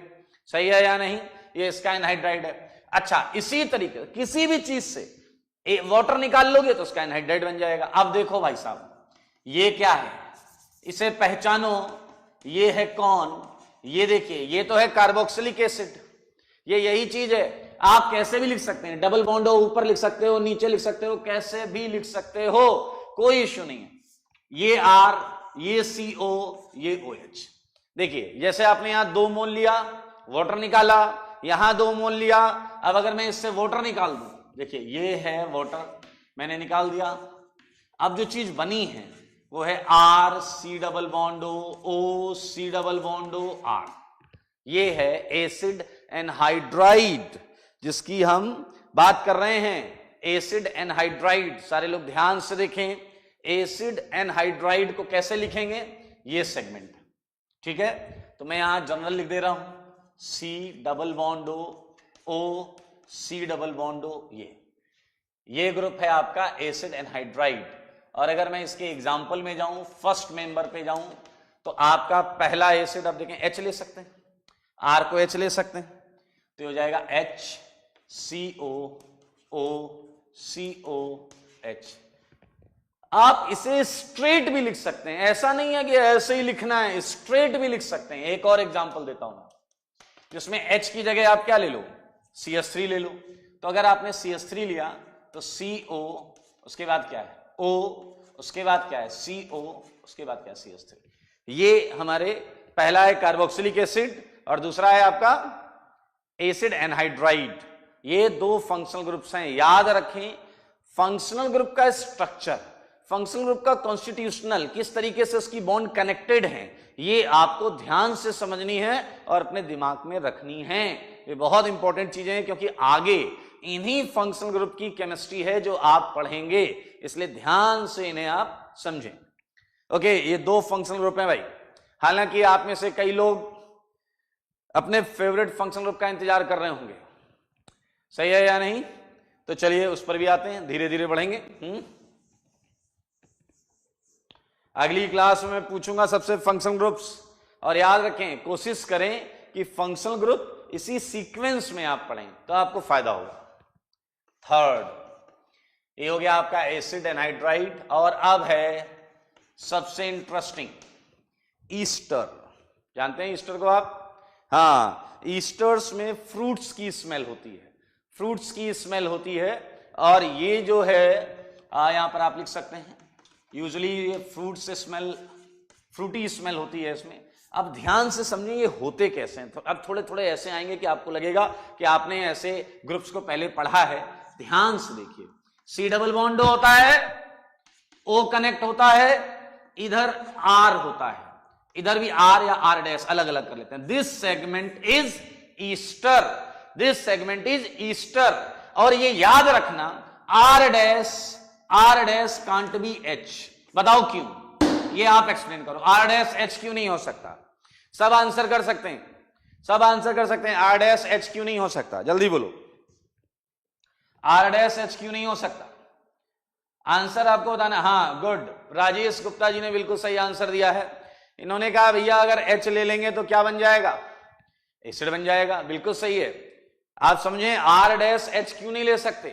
सही है या नहीं, ये इसका एनहाइड्राइड है। अच्छा इसी तरीके किसी भी चीज से वाटर निकाल लोगे तो उसका एनहाइड्राइड बन जाएगा। अब देखो भाई साहब ये क्या है, इसे पहचानो, ये है कौन, ये देखिए ये तो है कार्बोक्सिलिक एसिड। ये यही चीज है, आप कैसे भी लिख सकते हैं, डबल बॉन्ड हो ऊपर लिख सकते हो, नीचे लिख सकते हो, कैसे भी लिख सकते हो, कोई इश्यू नहीं है। ये R, ये CO, ये OH। देखिए जैसे आपने यहां 2 मोल लिया, वाटर निकाला, यहां 2 मोल लिया। अब अगर मैं इससे वाटर निकाल दूं, देखिए ये है वाटर, मैंने निकाल दिया। अब जो चीज बनी है वो है R C double bond O C double bond R। ये है एसिड एनहाइड्राइड जिसकी हम बात कर रहे हैं, एसिड एनहाइड्राइड। सारे लोग ध्यान से देखें, एसिड एनहाइड्राइड को कैसे लिखेंगे, ये सेगमेंट, ठीक है। तो मैं यहां जनरल लिख दे रहा हूं, C double bond O C double bond O। ये ग्रुप है आपका एसिड एनहाइड्राइड। और अगर मैं इसके एग्जाम्पल में जाऊं, फर्स्ट मेंबर पे जाऊं, तो आपका पहला एसिड आप देखें H ले सकते हैं, R को H ले सकते हैं, तो हो जाएगा HCOOCOH। आप इसे स्ट्रेट भी लिख सकते हैं, ऐसा नहीं है कि ऐसे ही लिखना है, स्ट्रेट भी लिख सकते हैं। एक और एग्जाम्पल देता हूं जिसमें H की जगह आप क्या ले लो, CH3 ले लो। तो अगर आपने CH3 लिया तो CO, उसके बाद क्या है O, उसके बाद क्या है CO, उसके बाद क्या है CH3। ये हमारे पहला है कार्बोक्सिलिक एसिड और दूसरा है आपका एसिड एनहाइड्राइड। ये 2 फंक्शनल ग्रुप्स हैं, याद रखें। फंक्शनल ग्रुप का स्ट्रक्चर, फंक्शनल ग्रुप का कॉन्स्टिट्यूशनल, किस तरीके से उसकी बॉन्ड कनेक्टेड है, ये आपको ध्यान से समझनी है और अपने दिमाग में रखनी है। ये बहुत इंपॉर्टेंट चीजें हैं क्योंकि आगे इन्हीं फंक्शनल ग्रुप की केमिस्ट्री है जो आप पढ़ेंगे, इसलिए ध्यान से इन्हें आप समझें। ओके, ये 2 फंक्शनल ग्रुप हैं भाई। हालांकि आप में से कई लोग अपने फेवरेट फंक्शनल ग्रुप का इंतजार कर रहे होंगे, सही है या नहीं, तो चलिए उस पर भी आते हैं, धीरे धीरे बढ़ेंगे। अगली क्लास में मैं पूछूंगा सबसे फंक्शनल ग्रुप्स, और याद रखें कोशिश करें कि फंक्शनल ग्रुप इसी सीक्वेंस में आप पढ़ें तो आपको फायदा होगा। थर्ड, ये हो गया आपका एसिड एनहाइड्राइड। और अब है सबसे इंटरेस्टिंग, ईस्टर। जानते हैं ईस्टर को आप? हाँ, ईस्टर्स में फ्रूट्स की स्मेल होती है, फ्रूट्स की स्मेल होती है। और ये जो है यहां पर आप लिख सकते हैं, यूजुअली ये फ्रूट से स्मेल, फ्रूटी स्मेल होती है इसमें। अब ध्यान से समझिए ये होते कैसे हैं। तो अब थोड़े थोड़े ऐसे आएंगे कि आपको लगेगा कि आपने ऐसे ग्रुप्स को पहले पढ़ा है। ध्यान से देखिए, C डबल बॉन्ड होता है, O कनेक्ट होता है, इधर R होता है, इधर भी R या R डैश अलग अलग कर लेते हैं। This segment is Easter, this segment is Easter. और ये याद रखना, R dash can't be H। बताओ क्यों, ये आप एक्सप्लेन करो। R डैश H क्यों नहीं हो सकता? सब आंसर कर सकते हैं, सब आंसर कर सकते हैं। आर डैश एच क्यू नहीं हो सकता, जल्दी बोलो, आर डैश एच क्यू नहीं हो सकता। आंसर आपको बताना। हाँ गुड, राजेश गुप्ता जी ने बिल्कुल सही आंसर दिया है। इन्होंने कहा भैया अगर एच ले लेंगे तो क्या बन जाएगा, एसिड बन जाएगा। बिल्कुल सही है, आप समझे, आर डैश एच क्यू नहीं ले सकते।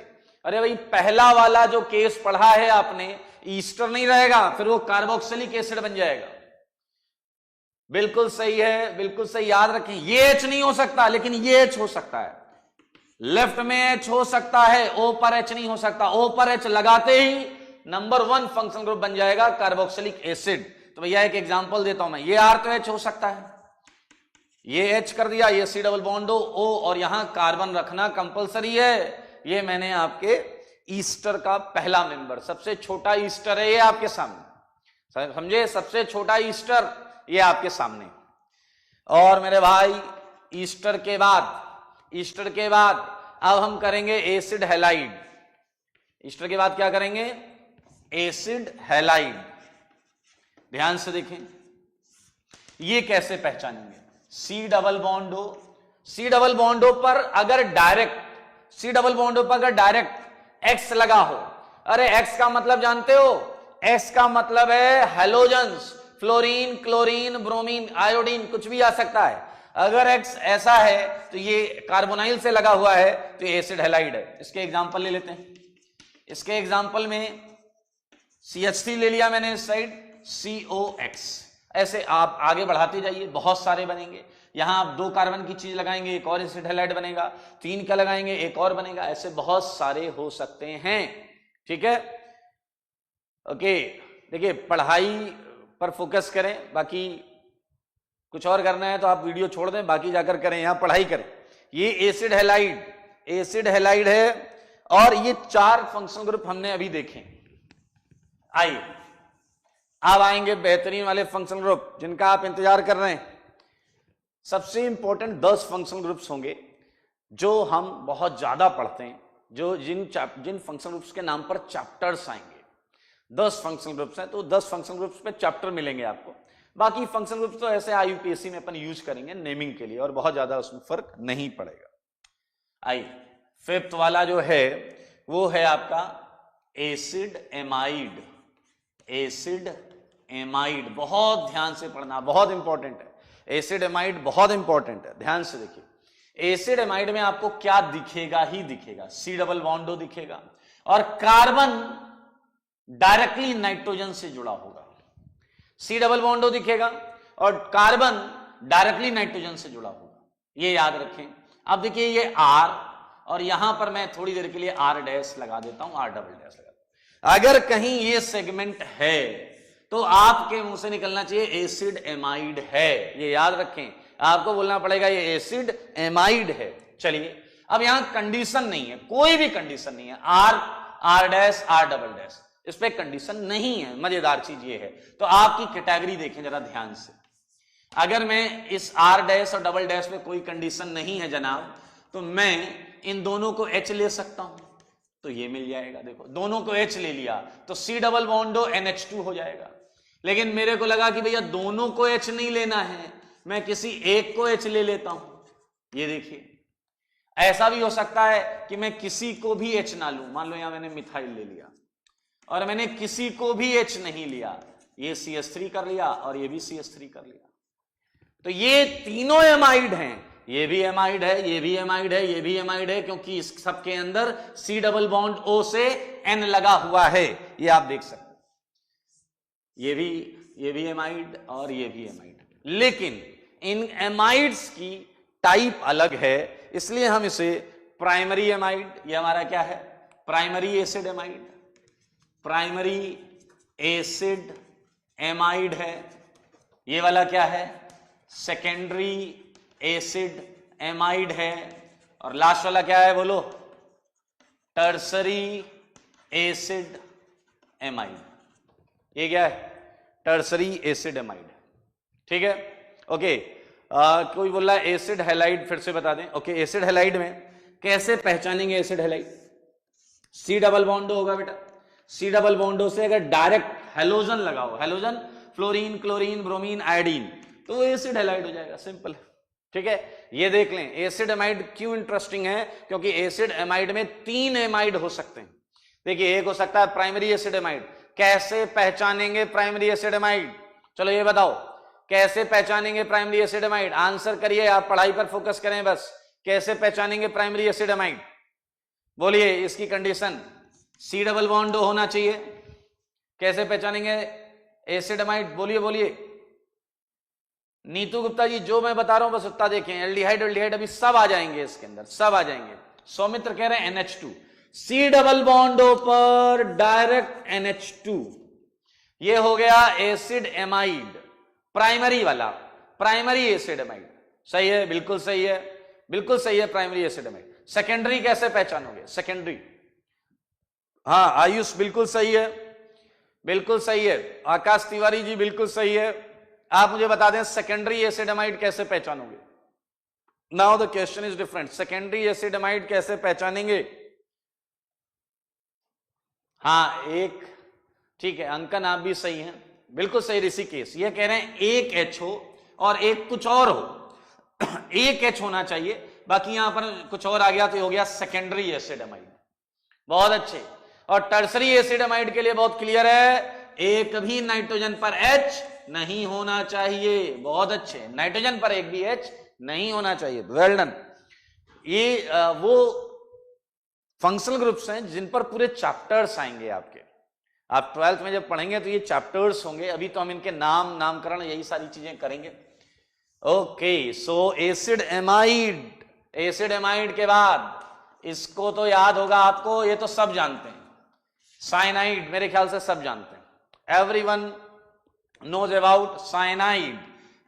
अरे भाई पहला वाला जो केस पढ़ा है आपने, ईस्टर नहीं रहेगा, फिर वो कार्बोक्सिलिक एसिड बन जाएगा। बिल्कुल सही है, बिल्कुल सही, याद रखें। ये एच नहीं हो सकता, लेकिन ये एच हो सकता है। लेफ्ट में एच हो सकता है, ओ पर एच नहीं हो सकता। ओ पर एच लगाते ही नंबर 1 फंक्शनल ग्रुप बन जाएगा कार्बोक्सिलिक एसिड। तो भैया एक एग्जांपल देता हूं मैं, ये आर तो एच हो सकता है, ये एच कर दिया, ये सी डबल बॉन्ड ओ, और यहां कार्बन रखना कंपलसरी है। ये मैंने आपके ईस्टर का पहला मेंबर, सबसे छोटा ईस्टर है ये आपके सामने, समझे, सबसे छोटा ईस्टर ये आपके सामने। और मेरे भाई ईस्टर के बाद अब हम करेंगे एसिड हैलाइड। ईस्टर के बाद क्या करेंगे, एसिड हैलाइड। ध्यान से देखें, ये कैसे पहचानेंगे। C double bond O, C double bond O पर अगर direct, C double bond O पर अगर डायरेक्ट एक्स लगा हो, अरे एक्स का मतलब जानते हो, एक्स का मतलब है halogens, fluorine, chlorine, bromine, iodine, कुछ भी आ सकता है। अगर एक्स ऐसा है तो ये कार्बोनाइल से लगा हुआ है तो ये एसिड हैलाइड है। इसके एग्जांपल ले लेते हैं। इसके एग्जांपल में CH3 ले लिया मैंने इस साइड, COX। ऐसे आप आगे बढ़ाते जाइए, बहुत सारे बनेंगे। यहां आप 2 कार्बन की चीज लगाएंगे, एक और एसिड हैलाइड बनेगा, 3 का लगाएंगे, एक और बनेगा। ऐसे बहुत सारे हो सकते हैं, ठीक है। ओके, देखिए पढ़ाई पर फोकस करें, बाकी कुछ और करना है तो आप वीडियो छोड़ दें, बाकी जाकर करें, यहां पढ़ाई करें। ये एसिड हैलाइड है, और ये 4 फंक्शनल ग्रुप हमने अभी देखे। आइए अब आएंगे बेहतरीन वाले फंक्शनल ग्रुप जिनका आप इंतजार कर रहे हैं। सबसे इंपॉर्टेंट 10 फंक्शनल ग्रुप्स होंगे जो हम बहुत ज्यादा पढ़ते हैं, जो जिन फंक्शनल ग्रुप्स के नाम पर चैप्टर्स आएंगे। 10 फंक्शनल ग्रुप्स हैं, तो 10 फंक्शनल ग्रुप्स पे चैप्टर मिलेंगे आपको। बाकी फंक्शनल ग्रुप्स तो ऐसे IUPAC में अपन यूज करेंगे नेमिंग के लिए, और बहुत ज्यादा उसमें फर्क नहीं पड़ेगा। आइए 5th वाला जो है वो है आपका एसिड एमाइड। एसिड एमाइड बहुत ध्यान से पढ़ना, बहुत इंपॉर्टेंट है। एसिड एमाइड बहुत इंपॉर्टेंट है, ध्यान से देखिए। एसिड एमाइड में आपको क्या दिखेगा ही दिखेगा, सी डबल बॉन्ड ओ दिखेगा, और कार्बन डायरेक्टली नाइट्रोजन से जुड़ा होगा। सी डबल बॉन्ड ओ दिखेगा और कार्बन डायरेक्टली नाइट्रोजन से जुड़ा होगा, ये याद रखें। अब देखिए ये आर, और यहां पर मैं थोड़ी देर के लिए आर डैश लगा देता हूं, आर डबल डैश लगा। अगर कहीं ये सेगमेंट है तो आपके मुंह से निकलना चाहिए एसिड एमाइड है, ये याद रखें। आपको बोलना पड़ेगा ये एसिड एमाइड है। चलिए अब यहां कंडीशन नहीं है, कोई भी कंडीशन नहीं है, R dash R double dash, इस पे कंडीशन नहीं है। मजेदार चीज ये है, तो आपकी कैटेगरी देखें जरा ध्यान से। अगर मैं इस आर डैश और डबल डैश में कोई कंडीशन नहीं है जनाब, तो मैं इन दोनों को H ले सकता हूं, तो ये मिल जाएगा। देखो दोनों को H ले लिया तो सी डबल बॉन्ड NH2 हो जाएगा। लेकिन मेरे को लगा कि भैया दोनों को H नहीं लेना है, मैं किसी एक को H ले लेता हूं। ये देखिए ऐसा भी हो सकता है कि मैं किसी को भी H ना लूं। मान लो यहां मैंने मिथाइल ले लिया और मैंने किसी को भी H नहीं लिया, ये CH3 कर लिया और ये भी CH3 कर लिया, तो ये तीनों एमाइड हैं। ये भी एमाइड है, ये भी एमाइड है, ये भी एमाइड है, क्योंकि इस सब के अंदर सी डबल बॉन्ड O से N लगा हुआ है, ये आप देख सकते हैं। ये भी एमाइड और ये भी एमाइड, लेकिन इन एमाइड्स की टाइप अलग है, इसलिए हम इसे प्राइमरी एमाइड, ये हमारा क्या है, primary acid amide, primary acid amide है। ये वाला क्या है, सेकेंडरी एसिड एमाइड है। और लास्ट वाला क्या है बोलो, टर्सरी एसिड एमाइड। ये क्या है, टर्सरी एसिड एमाइड, ठीक है। ओके, कोई बोल रहा है एसिड हैलाइड, फिर से बता दें। ओके, एसिड हैलाइड में कैसे पहचानेंगे acid halide? C double bond होगा बेटा, सी डबल बॉन्डो से अगर डायरेक्ट हेलोजन लगा हो, halogen fluorine, chlorine, bromine, iodine, तो वो एसिड हैलाइड हो जाएगा, सिंपल है। ठीक है, ये देख लें एसिड एमाइड क्यों इंटरेस्टिंग है, क्योंकि एसिड एमाइड में 3 एमाइड हो सकते हैं। देखिए एक हो सकता है प्राइमरी एसिड एमाइड। कैसे पहचानेंगे प्राइमरी एसिड एमाइड, चलो ये बताओ कैसे पहचानेंगे प्राइमरी एसिड एमाइड, आंसर करिए, आप पढ़ाई पर फोकस करें बस। कैसे पहचानेंगे प्राइमरी एसिड एमाइड, बोलिए इसकी कंडीशन C डबल बॉन्ड होना चाहिए। कैसे पहचानेंगे एसिड एमाइड, बोलिए बोलिए। नीतू गुप्ता जी जो मैं बता रहा हूं बस उतना देखें, एल्डिहाइड एल्डिहाइड अभी सब आ जाएंगे इसके अंदर, सब आ जाएंगे। सौमित्र कह रहे हैं NH2, C डबल बॉन्ड पर डायरेक्ट NH2, ये हो गया एसिड एमाइड, प्राइमरी वाला, प्राइमरी एसिड एमाइड। सही है, बिल्कुल सही है, बिल्कुल सही है, प्राइमरी एसिड एमाइड। सेकेंडरी कैसे पहचानोगे, सेकेंडरी, हाँ आयुष बिल्कुल सही है, बिल्कुल सही है। आकाश तिवारी जी बिल्कुल सही है। आप मुझे बता दें सेकेंडरी एसिड एमाइड कैसे पहचानोगे। Now the question is different, secondary acid amide कैसे पहचानेंगे। हाँ एक, ठीक है अंकन आप भी सही हैं, बिल्कुल सही। ऋषिकेश ये कह रहे हैं एक H हो और एक कुछ और हो, एक H होना चाहिए, बाकी यहां पर कुछ और आ गया तो हो गया सेकेंडरी एसिड एमाइड। बहुत अच्छे। और टर्सरी एसिड एमाइड के लिए बहुत क्लियर है, एक भी नाइट्रोजन पर H नहीं होना चाहिए। बहुत अच्छे, नाइट्रोजन पर एक भी H नहीं होना चाहिए, वेल डन। ये वो फंक्शनल ग्रुप्स हैं जिन पर पूरे चैप्टर्स आएंगे आपके, आप 12th में जब पढ़ेंगे तो ये चैप्टर्स होंगे। अभी तो हम इनके नाम, नामकरण, यही सारी चीजें करेंगे। ओके, सो एसिड एमाइड, एसिड एमाइड के बाद इसको तो याद होगा आपको, ये तो सब जानते हैं, साइनाइड मेरे ख्याल से सब जानते हैं, एवरीवन नोज अबाउट साइनाइड।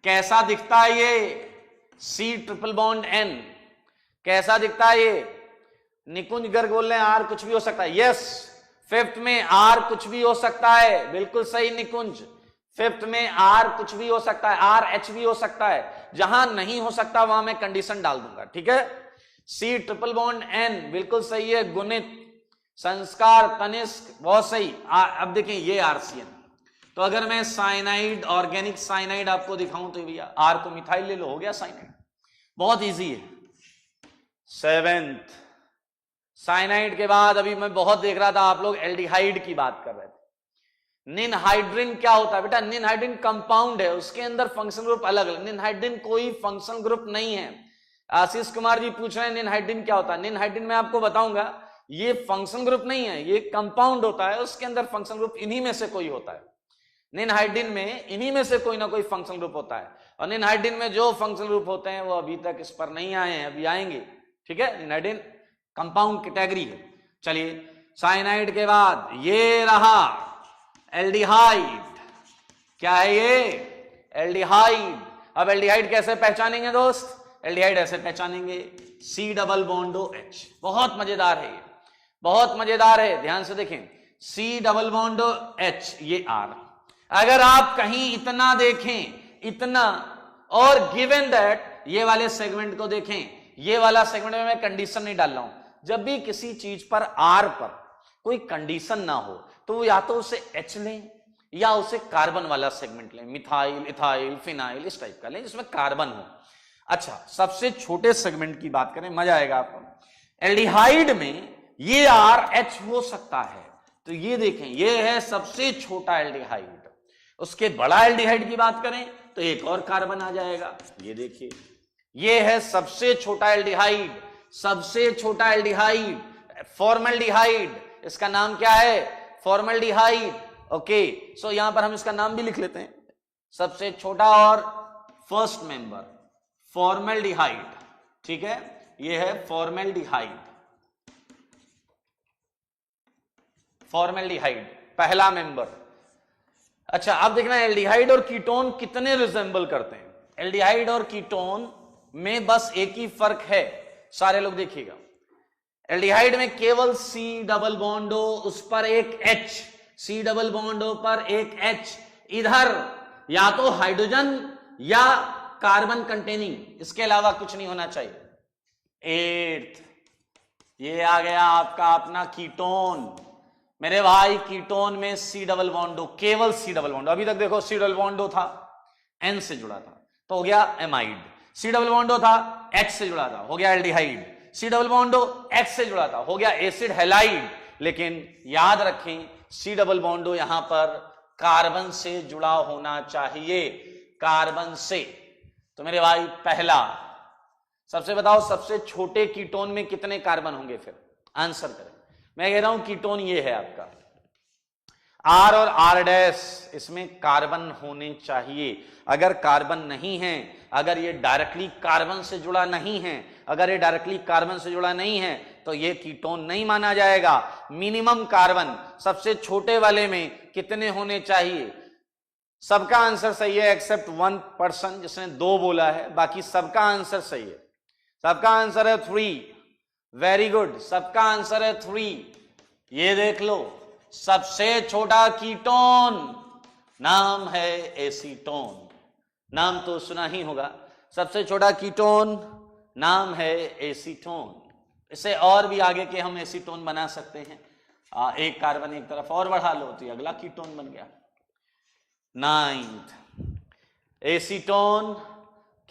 कैसा दिखता है ये, C ट्रिपल बॉन्ड N, कैसा दिखता है ये। निकुंज गर्ग बोल रहे हैं R कुछ भी हो सकता है, यस, फिफ्थ में R कुछ भी हो सकता है, बिल्कुल सही निकुंज, फिफ्थ में R कुछ भी हो सकता है, RH भी हो सकता है। जहां नहीं हो सकता वहां मैं कंडीशन डाल दूंगा, ठीक है। C ट्रिपल बॉन्ड N बिल्कुल सही है, गुणित, संस्कार, तनिष्क, बहुत सही। अब देखें ये RCN, तो अगर मैं साइनाइड, ऑर्गेनिक साइनाइड आपको दिखाऊं तो भैया R को मिथाइल ले लो, हो गया साइनाइड, बहुत इजी है। सेवेंथ साइनाइड के बाद अभी मैं बहुत देख रहा था आप लोग एल्डिहाइड की बात कर रहे थे। निनहाइड्रिन क्या होता है बेटा, निनहाइड्रिन कंपाउंड है, उसके अंदर फंक्शनल ग्रुप अलग है। निनहाइड्रिन कोई फंक्शनल ग्रुप नहीं है। आशीष कुमार जी पूछ रहे हैं निनहाइड्रिन क्या होता है। निनहाइड्रिन मैं आपको बताऊंगा, ये फंक्शनल ग्रुप नहीं है, ये कंपाउंड होता है, उसके अंदर फंक्शनल ग्रुप इन्हीं में से कोई होता है। निनहाइड्रिन में इन्हीं में से कोई ना कोई फंक्शनल ग्रुप होता है, और निनहाइड्रिन में जो फंक्शनल ग्रुप होते हैं वो अभी तक इस पर नहीं आए हैं, अभी आएंगे, ठीक है। निनहाइड्रिन कंपाउंड कैटेगरी है। चलिए साइनाइड के बाद ये रहा एल्डिहाइड, क्या है ये, एल्डिहाइड। अब एल्डिहाइड कैसे पहचानेंगे दोस्त, एल्डिहाइड ऐसे पहचानेंगे, C डबल बॉन्डो H। बहुत मजेदार है ये, बहुत मजेदार है, ध्यान से देखें, C डबल बॉन्डो H, ये R। अगर आप कहीं इतना देखें, इतना, और गिवन दैट ये वाले सेगमेंट को देखें, ये वाला सेगमेंट में मैं कंडीशन नहीं डाल रहा हूं। जब भी किसी चीज पर R पर कोई कंडीशन ना हो तो या तो उसे H लें या उसे कार्बन वाला सेगमेंट लें, मिथाइल, इथाइल, फिनाइल, इस टाइप का लें जिसमें कार्बन हो। अच्छा, सबसे छोटे सेगमेंट की बात करें, मजा आएगा आपको। एल्डिहाइड में ये RH हो सकता है, तो ये देखें, ये है सबसे छोटा एल्डिहाइड। उसके बड़ा एल्डिहाइड की बात करें तो एक और कार्बन आ जाएगा, ये देखिए, ये है सबसे छोटा एल्डिहाइड, सबसे छोटा एल्डिहाइड, फॉर्मल्डिहाइड। इसका नाम क्या है, फॉर्मल्डिहाइड। ओके, सो यहां पर हम इसका नाम भी लिख लेते हैं, सबसे छोटा और फर्स्ट मेंबर, फॉर्मल्डिहाइड, ठीक है, ये है फॉर्मल्डिहाइड, फॉर्मल्डिहाइड पहला मेंबर। अच्छा, अब देखना एल्डिहाइड और कीटोन कितने रिजेंबल करते हैं। एल्डिहाइड और कीटोन में बस एक ही फर्क है, सारे लोग देखिएगा, एल्डिहाइड में केवल C डबल बॉन्डो, उस पर एक H, C डबल बॉन्डो पर एक H, इधर या तो हाइड्रोजन या कार्बन कंटेनिंग, इसके अलावा कुछ नहीं होना चाहिए। एट्थ, ये आ गया आपका अपना कीटोन, मेरे भाई कीटोन में C डबल बॉन्डो, केवल C डबल बॉन्डो। अभी तक देखो C डबल बॉन्डो था, N से जुड़ा था, तो हो गया amide. C double bond O था, H से जुड़ा था, हो गया aldehyde. C double bond O H से जुड़ा था, हो गया एसिड हैलाइड। लेकिन याद रखें सी डबल बॉन्ड O यहां पर कार्बन से जुड़ा होना चाहिए, कार्बन से। तो मेरे भाई पहला सबसे बताओ, सबसे छोटे कीटोन में कितने कार्बन होंगे? फिर आंसर करें। मैं कह रहा हूं कीटोन ये है आपका R और R', इसमें कार्बन होने चाहिए। अगर कार्बन नहीं है, अगर ये डायरेक्टली कार्बन से जुड़ा नहीं है, अगर ये डायरेक्टली कार्बन से जुड़ा नहीं है तो ये कीटोन नहीं माना जाएगा। मिनिमम कार्बन सबसे छोटे वाले में कितने होने चाहिए? सबका आंसर सही है एक्सेप्ट 1% जिसने 2 बोला है, बाकी सबका आंसर सही है। सबका आंसर है 3। वेरी गुड, सबका आंसर है 3। ये देख लो, सबसे छोटा कीटोन नाम है एसीटोन। नाम तो सुना ही होगा, सबसे छोटा कीटोन नाम है एसीटोन। इसे और भी आगे के हम एसीटोन बना सकते हैं। एक कार्बन एक तरफ और बढ़ा लो तो अगला कीटोन बन गया। 9th acetone,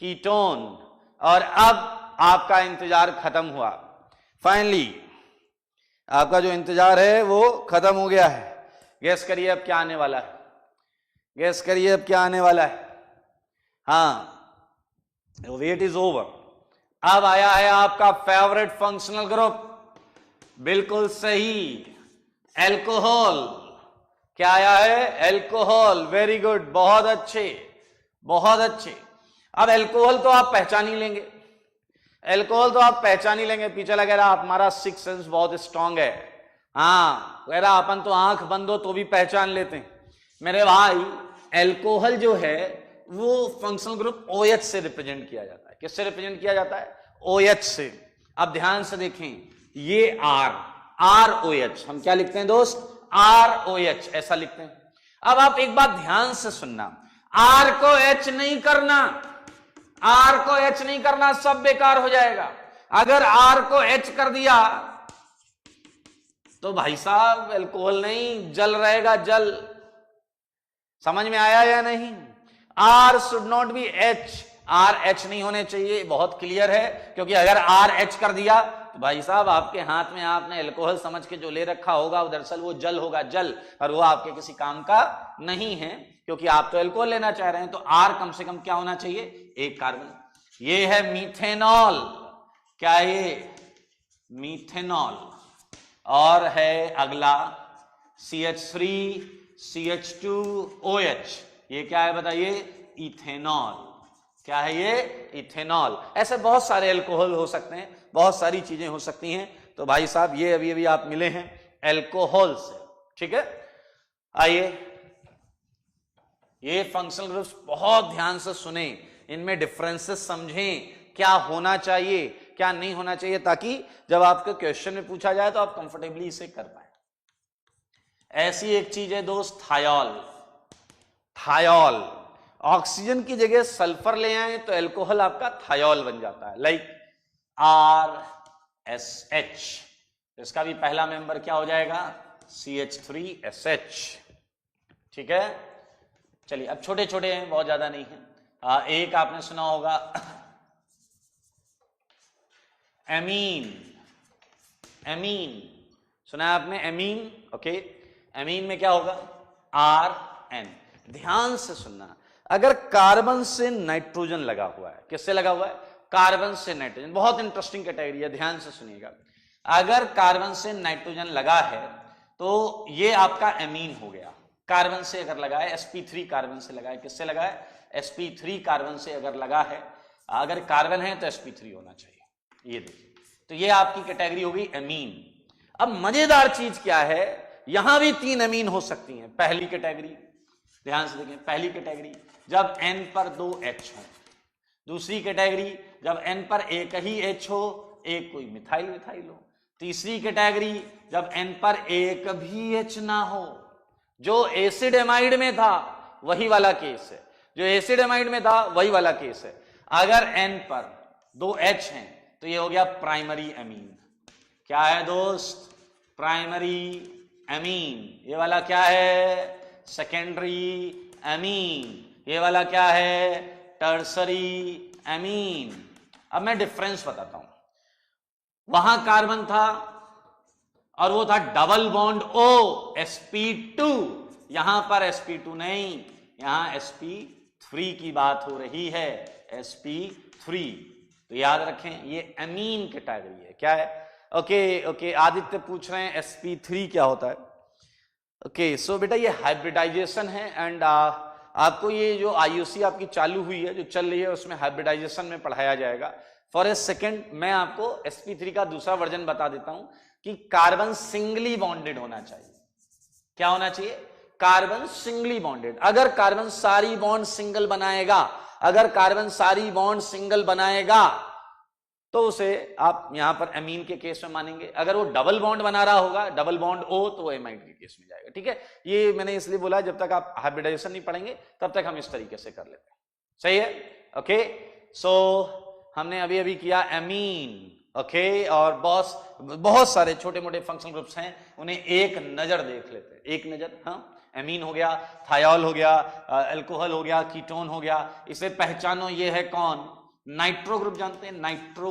ketone. और अब आपका इंतजार खत्म हुआ। फाइनली आपका जो इंतजार है वो खत्म हो गया है। गैस करिए अब क्या आने वाला है? गैस करिए अब क्या आने वाला है? हाँ, वेट इज ओवर। अब आया है आपका फेवरेट फंक्शनल ग्रुप। बिल्कुल सही, एल्कोहल। क्या आया है? एल्कोहल। वेरी गुड, बहुत अच्छे, बहुत अच्छे। अब एल्कोहल तो आप पहचान ही लेंगे, एल्कोहल तो आप पहचान ही लेंगे। पीछे लगे रहा हमारा सिक्स सेंस बहुत स्ट्रांग है। हाँ, कह रहा अपन तो आंख बंद हो तो भी पहचान लेते हैं। मेरे भाई एल्कोहल जो है वो फंक्शनल ग्रुप OH से रिप्रेजेंट किया जाता है। किससे रिप्रेजेंट किया जाता है? OH से। अब ध्यान से देखें, ये ROH हम क्या लिखते हैं दोस्त? ROH ऐसा लिखते हैं। अब आप एक बात ध्यान से सुनना, R को H नहीं करना, R को H नहीं करना, सब बेकार हो जाएगा। अगर R को H कर दिया तो भाई साहब एल्कोहल नहीं, जल रहेगा, जल। समझ में आया या नहीं? R should not be H, R H नहीं होने चाहिए। बहुत क्लियर है, क्योंकि अगर R H कर दिया तो भाई साहब आपके हाथ में आपने एल्कोहल समझ के जो ले रखा होगा दरअसल वो जल होगा, जल, और वो आपके किसी काम का नहीं है, क्योंकि आप तो एल्कोहल लेना चाह रहे हैं। तो R कम से कम क्या होना चाहिए? एक कार्बन। ये है मीथेनॉल। क्या ये? मीथेनॉल। और है अगला CH3 CH2OH। ये क्या है बताइए? इथेनॉल। क्या है ये? इथेनॉल। ऐसे बहुत सारे एल्कोहल हो सकते हैं, बहुत सारी चीजें हो सकती हैं। तो भाई साहब ये अभी अभी आप मिले हैं एल्कोहल से, ठीक है। आइए, ये फंक्शनल ग्रुप्स बहुत ध्यान से सुने, इनमें डिफरेंसेस समझें, क्या होना चाहिए क्या नहीं होना चाहिए, ताकि जब आपके क्वेश्चन में पूछा जाए तो आप कंफर्टेबली इसे कर पाए। ऐसी एक चीज है दोस्त, थायोल। थायोल, ऑक्सीजन की जगह सल्फर ले आए तो एल्कोहल आपका थायोल बन जाता है, लाइक RSH। इसका भी पहला मेंबर क्या हो जाएगा? CH3SH। ठीक है, चलिए अब छोटे छोटे हैं, बहुत ज्यादा नहीं है। एक आपने सुना होगा एमीन। एमीन सुना है आपने? Amine, okay. एमीन में क्या होगा? RN। ध्यान से सुनना, अगर कार्बन से नाइट्रोजन लगा हुआ है, किससे लगा हुआ है? कार्बन से नाइट्रोजन। बहुत इंटरेस्टिंग कैटेगरी है, ध्यान से सुनिएगा। अगर कार्बन से नाइट्रोजन लगा है तो ये आपका एमीन हो गया। कार्बन से अगर लगा है, sp3 कार्बन से लगा है, किससे लगा है? sp3 कार्बन से अगर लगा है, अगर कार्बन है तो sp3 होना चाहिए। ये देखिए, तो ये आपकी कैटेगरी होगी एमीन। अब मजेदार चीज क्या है, यहां भी 3 एमीन हो सकती हैं। पहली कैटेगरी, ध्यान से देखें, पहली कैटेगरी जब N पर 2 H हो। दूसरी कैटेगरी जब N पर एक ही H हो, एक कोई मिथाइल मिथाइल हो। तीसरी कैटेगरी जब N पर एक भी H ना हो। जो एसिड एमाइड में था वही वाला केस है, जो एसिड एमाइड में था वही वाला केस है। अगर N पर 2 H हैं तो ये हो गया प्राइमरी एमीन। क्या है दोस्त? Primary amine. ये वाला क्या है? Secondary amine. ये वाला क्या है? Tertiary amine. अब मैं डिफरेंस बताता हूं, वहां कार्बन था और वो था डबल बॉन्ड O sp2, यहां पर sp2 नहीं, यहां sp3 की बात हो रही है, sp3। तो याद रखें ये एमीन कैटेगरी है। क्या है? ओके, आदित्य पूछ रहे हैं sp3 क्या होता है। ओके, सो बेटा ये हाइब्रिडाइजेशन है एंड आपको ये जो IUC आपकी चालू हुई है, जो चल रही है, उसमें हाइब्रिडाइजेशन में पढ़ाया जाएगा। फॉर ए सेकेंड मैं आपको sp3 का दूसरा वर्जन बता देता हूं कि कार्बन सिंगली बॉन्डेड होना चाहिए। क्या होना चाहिए? Carbon singly bonded. अगर कार्बन सारी बॉन्ड सिंगल बनाएगा, अगर कार्बन सारी बॉन्ड सिंगल बनाएगा तो उसे आप यहां पर एमीन के केस में मानेंगे। अगर वो डबल बॉन्ड बना रहा होगा, डबल बॉन्ड O, तो वो एमाइड के केस में जाएगा। ठीक है, ये मैंने इसलिए बोला जब तक आप हाइब्रिडाइजेशन नहीं पढ़ेंगे तब तक हम इस तरीके से कर लेते हैं। सही है? ओके, सो हमने अभी अभी किया एमीन। ओके, और बहुत सारे छोटे मोटे फंक्शनल ग्रुप्स हैं, उन्हें एक नजर देख लेते हैं। एक नजर, हाँ, एमीन हो गया, थायोल हो गया, अल्कोहल हो गया, कीटोन हो गया। इसे पहचानो, ये है कौन? Nitro group. जानते हैं नाइट्रो?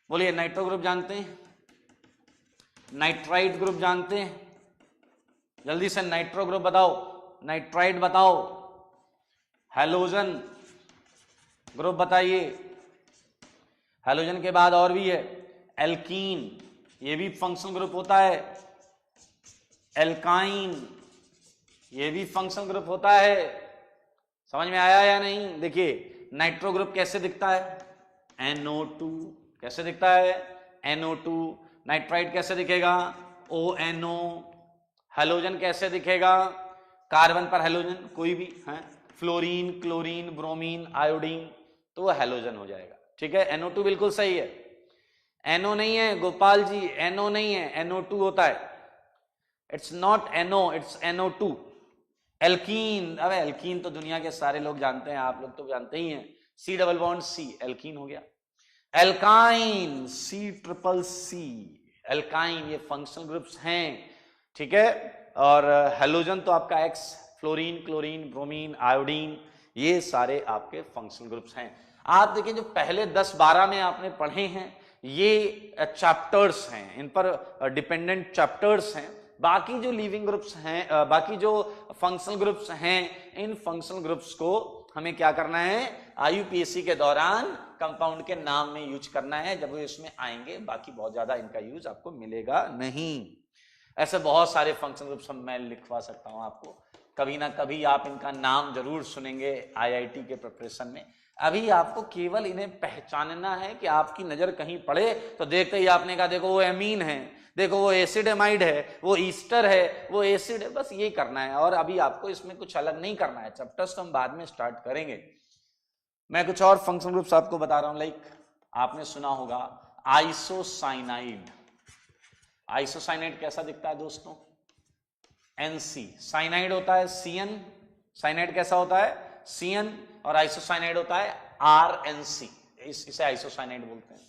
बोलिए, नाइट्रो ग्रुप जानते हैं? नाइट्राइट ग्रुप जानते हैं? जल्दी से नाइट्रो ग्रुप बताओ, नाइट्राइट बताओ, हैलोजन ग्रुप बताइए। हैलोजन के बाद और भी है एल्कीन, ये भी फंक्शनल ग्रुप होता है। एल्काइन, ये भी फंक्शनल ग्रुप होता है। समझ में आया या नहीं? देखिए नाइट्रो ग्रुप कैसे दिखता है? NO2। कैसे दिखता है? NO2। नाइट्राइट कैसे दिखेगा? ONO। हैलोजन कैसे दिखेगा? कार्बन पर हैलोजन कोई भी है, फ्लोरीन, क्लोरीन, ब्रोमीन, आयोडीन, तो वो हैलोजन हो जाएगा। ठीक है, NO2 बिल्कुल सही है। NO नहीं है गोपाल जी, NO नहीं है, NO2 होता है। It's not NO, it's NO2। Alkene, अब एल्कीन तो दुनिया के सारे लोग जानते हैं, आप लोग तो जानते ही हैं। C double bond C, alkene हो गया। एल्काइन, C+C, एल्काइन, ये फंक्शनल ग्रुप्स हैं। ठीक है, और हैलोजन तो आपका X, fluorine, chlorine, bromine, iodine, ये सारे आपके फंक्शनल ग्रुप्स हैं। आप देखिए जो पहले 10-12 में आपने पढ़े हैं ये चैप्टर्स हैं, इन पर डिपेंडेंट चैप्टर्स हैं। बाकी जो लिविंग ग्रुप्स हैं, बाकी जो फंक्शनल ग्रुप्स हैं, इन फंक्शनल ग्रुप्स को हमें क्या करना है? IUPAC के दौरान कंपाउंड के नाम में यूज करना है, जब वो इसमें आएंगे। बाकी बहुत ज्यादा इनका यूज आपको मिलेगा नहीं। ऐसे बहुत सारे फंक्शनल ग्रुप्स मैं लिखवा सकता हूं आपको, कभी ना कभी आप इनका नाम जरूर सुनेंगे IIT के प्रिपरेशन में। अभी आपको केवल इन्हें पहचानना है कि आपकी नजर कहीं पड़े तो देखते ही आपने कहा देखो वो एमीन है, देखो वो एसिड एमाइड है, वो ईस्टर है, वो एसिड है, बस ये करना है। और अभी आपको इसमें कुछ अलग नहीं करना है, चैप्टर्स तो हम बाद में स्टार्ट करेंगे। मैं कुछ और फंक्शनल ग्रुप्स आपको बता रहा हूं, लाइक आपने सुना होगा आइसोसाइनाइड। आइसोसाइनाइड कैसा दिखता है दोस्तों? NC। साइनाइड होता है CN, साइनाइड कैसा होता है? CN, और आइसोसाइनाइड होता है RNC, इसे आइसोसाइनाइड बोलते हैं।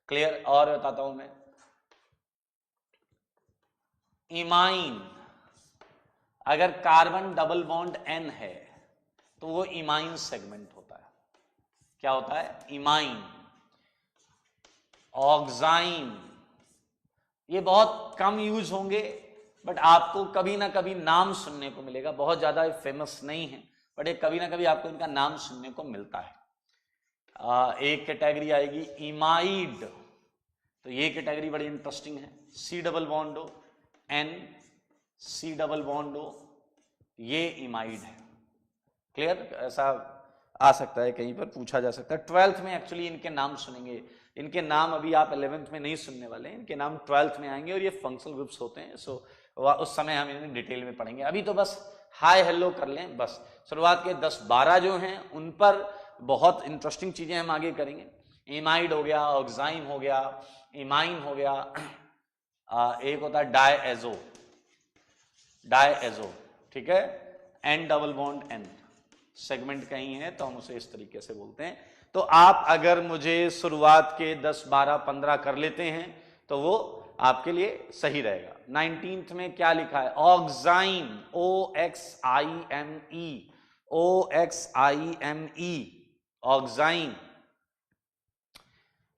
क्लियर? और बताता हूं मैं, इमाइन, अगर कार्बन डबल बॉन्ड N है तो वो इमाइन सेगमेंट होता है। क्या होता है? इमाइन। ऑक्साइन, ये बहुत कम यूज होंगे बट आपको कभी ना कभी नाम सुनने को मिलेगा, बहुत ज्यादा फेमस नहीं है बट एक कभी ना कभी आपको इनका नाम सुनने को मिलता है। एक कैटेगरी आएगी इमाइड, तो ये कैटेगरी बड़ी इंटरेस्टिंग है। C double bond O N, C double bond O, ये इमाइड है। क्लियर? ऐसा आ सकता है, कहीं पर पूछा जा सकता है। 12th में एक्चुअली इनके नाम सुनेंगे, इनके नाम अभी आप 11th में नहीं सुनने वाले हैं, इनके नाम 12th में आएंगे और ये फंक्शनल ग्रुप्स होते हैं। सो उस समय हम इन्हें डिटेल में पढ़ेंगे, अभी तो बस हाय हेलो कर लें बस। शुरुआत के 10-12 जो हैं उन पर बहुत इंटरेस्टिंग चीजें हम आगे करेंगे। इमाइड हो गया, ऑक्साइन हो गया, इमाइन हो गया, एक होता है डायएजो, डायएजो, ठीक है, N double bond N, segment कहीं है तो हम उसे इस तरीके से बोलते हैं। तो आप अगर मुझे शुरुआत के 10, 12, 15 कर लेते हैं तो वो आपके लिए सही रहेगा। 19th में क्या लिखा है? ऑक्साइन, OXIME, OXIME, ऑक्साइन।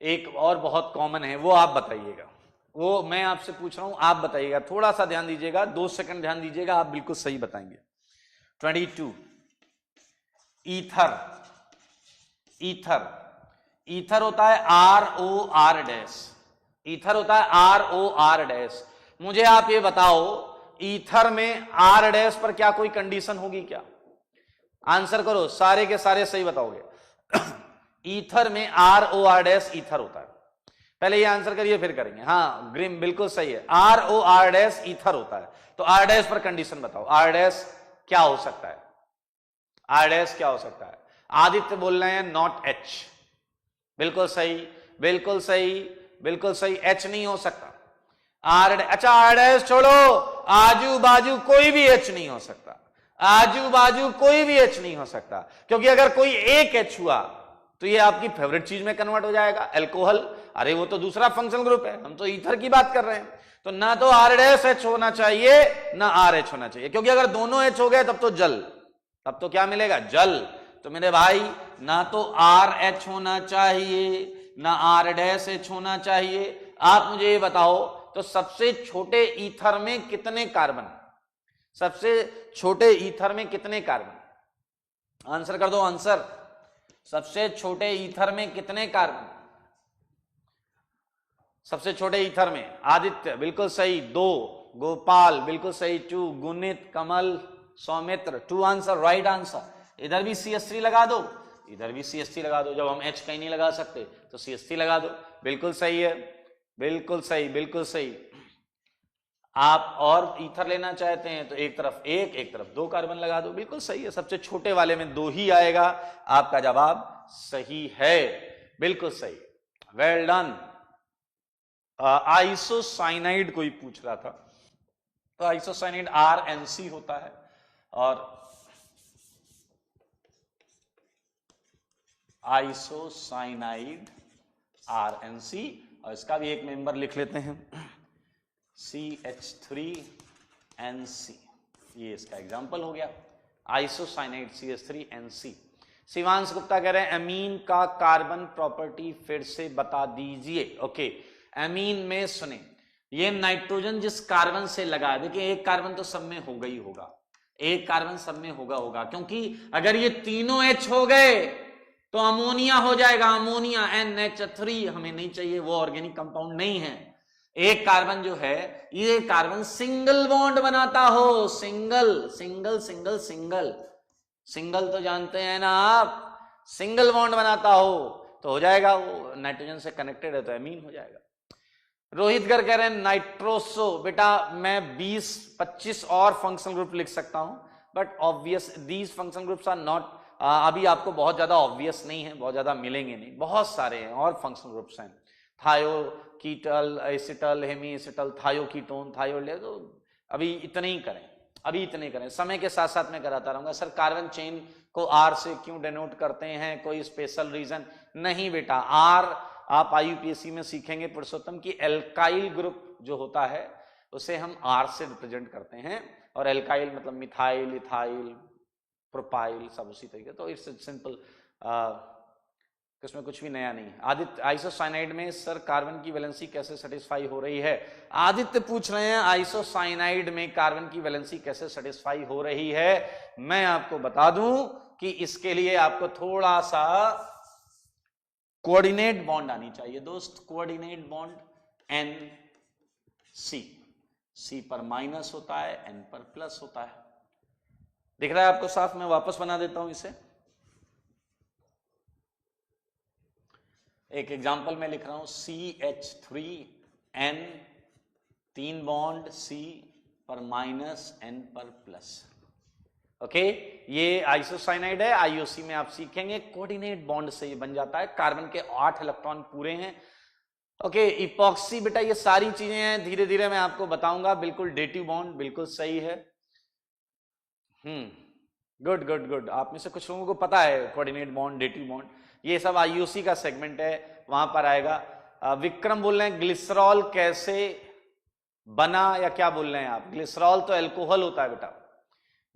एक और बहुत कॉमन है, वो आप बताइएगा, वो मैं आपसे पूछ रहा हूं, आप बताइएगा, थोड़ा सा ध्यान दीजिएगा, 2 सेकंड ध्यान दीजिएगा, आप बिल्कुल सही बताएंगे। 22 ईथर। ईथर, ईथर होता है ROR डैश, ईथर होता है ROR डैश। मुझे आप ये बताओ, ईथर में R डैश पर क्या कोई कंडीशन होगी क्या? आंसर करो, सारे के सारे सही बताओगे। ईथर में ROR डैश ईथर होता है। पहले ये आंसर करिए फिर करेंगे। हाँ ग्रीम बिल्कुल सही है, ROR डैश ईथर होता है। तो R डैश पर कंडीशन बताओ, R डैश क्या हो सकता है? R डैश क्या हो सकता है? आदित्य बोल रहे हैं नॉट H। बिल्कुल सही, बिल्कुल सही, बिल्कुल सही, H नहीं हो सकता। अच्छा R डैश छोड़ो, आजू बाजू कोई भी H नहीं हो सकता, आजू बाजू कोई भी H नहीं हो सकता, क्योंकि अगर कोई एक H हुआ तो ये आपकी फेवरेट चीज में कन्वर्ट हो जाएगा, अल्कोहल। अरे वो तो दूसरा फंक्शनल ग्रुप है, हम तो ईथर की बात कर रहे हैं। तो ना तो R डैश H होना चाहिए ना RH होना चाहिए, क्योंकि अगर दोनों H हो गए तब तो जल, तब तो क्या मिलेगा? जल। तो मेरे भाई ना तो RH होना चाहिए ना R डैश H होना चाहिए। आप मुझे ये बताओ, तो सबसे छोटे ईथर में कितने कार्बन? सबसे छोटे ईथर में कितने कार्बन? आंसर कर दो, आंसर। सबसे छोटे ईथर में कितने कार्बन? सबसे छोटे ईथर में आदित्य बिल्कुल सही, 2। गोपाल बिल्कुल सही, 2। गुणित, कमल, सौमित्र, 2 आंसर, राइट आंसर। इधर भी CH3 लगा दो, इधर भी CH3 लगा दो, जब हम H कहीं नहीं लगा सकते तो CH3 लगा दो। बिल्कुल सही है, बिल्कुल सही, बिल्कुल सही। आप और ईथर लेना चाहते हैं तो एक तरफ एक तरफ 2 कार्बन लगा दो, बिल्कुल सही है। सबसे छोटे वाले में 2 ही आएगा, आपका जवाब सही है, बिल्कुल सही, वेल डन। आइसोसाइनाइड कोई पूछ रहा था, तो आइसोसाइनाइड RNC होता है, और आइसोसाइनाइड RNC, और इसका भी एक मेंबर लिख लेते हैं, CH3NC, ये इसका एग्जांपल हो गया, आइसोसाइनाइड CH3NC। शिवांश गुप्ता कह रहे हैं अमीन का कार्बन प्रॉपर्टी फिर से बता दीजिए। ओके, अमीन में सुने, ये नाइट्रोजन जिस कार्बन से लगा, देखिए एक कार्बन तो सब में होगा ही होगा, एक कार्बन सब में होगा, क्योंकि अगर ये तीनों H हो गए तो अमोनिया हो जाएगा, अमोनिया NH3 हमें नहीं चाहिए, वो ऑर्गेनिक कंपाउंड नहीं है। एक कार्बन जो है, ये कार्बन सिंगल बॉन्ड बनाता हो, single single single single single तो जानते हैं ना आप, सिंगल बॉन्ड बनाता हो तो हो जाएगा, वो नाइट्रोजन से कनेक्टेड है तो एमीन हो जाएगा। रोहित गर कह रहे हैं नाइट्रोसो, बेटा मैं 20-25 और फंक्शनल ग्रुप लिख सकता हूं, but obvious these functional groups are not, अभी आपको बहुत ज्यादा ऑब्वियस नहीं है, बहुत ज्यादा मिलेंगे नहीं, बहुत सारे हैं और फंक्शनल ग्रुप्स हैं, थायो कीटल, एसिटल, हेमी एसिटल, थायोकीटोन, थायोले, तो अभी इतने ही करें, अभी इतने करें, समय के साथ साथ मैं कराता रहूंगा। सर कार्बन चेन को R से क्यों डिनोट करते हैं, कोई स्पेशल रीजन? नहीं बेटा, R आप IUPAC में सीखेंगे पुरुषोत्तम की एल्काइल ग्रुप जो होता है उसे हम R से रिप्रेजेंट करते हैं, और एल्काइल मतलब मिथाइल, इथाइल, प्रोपाइल, सब उसी तरीके, तो इट्स सिंपल, इसमें कुछ भी नया नहीं है। आदित्य, आइसोसाइनाइड में सर कार्बन की वैलेंसी कैसे सेटिस्फाई हो रही है? आदित्य पूछ रहे हैं आइसोसाइनाइड में कार्बन की वैलेंसी कैसे सेटिस्फाई हो रही है। मैं आपको बता दूं कि इसके लिए आपको थोड़ा सा कोऑर्डिनेट बॉन्ड आनी चाहिए दोस्त, कोऑर्डिनेट बॉन्ड NC, C पर माइनस होता है, N पर प्लस होता है। दिख रहा है आपको साफ? मैं वापस बना देता हूं इसे, एक एग्जांपल में लिख रहा हूं, CH3N, 3 बॉन्ड C पर माइनस, N पर प्लस। ओके, ये आइसोसाइनाइड है, IUC में आप सीखेंगे कोऑर्डिनेट बॉन्ड से ये बन जाता है, कार्बन के 8 इलेक्ट्रॉन पूरे हैं। ओके, इपॉक्सी, बेटा ये सारी चीजें हैं, धीरे धीरे मैं आपको बताऊंगा। बिल्कुल डेटिव बॉन्ड बिल्कुल सही है, गुड गुड गुड, आप में से कुछ लोगों को पता है कोऑर्डिनेट बॉन्ड, डेटिव बॉन्ड, ये सब IUC का सेगमेंट है, वहां पर आएगा। विक्रम बोल रहे हैं ग्लिसरॉल कैसे बना, या क्या बोल रहे हैं आप? ग्लिसरॉल तो अल्कोहल होता है बेटा,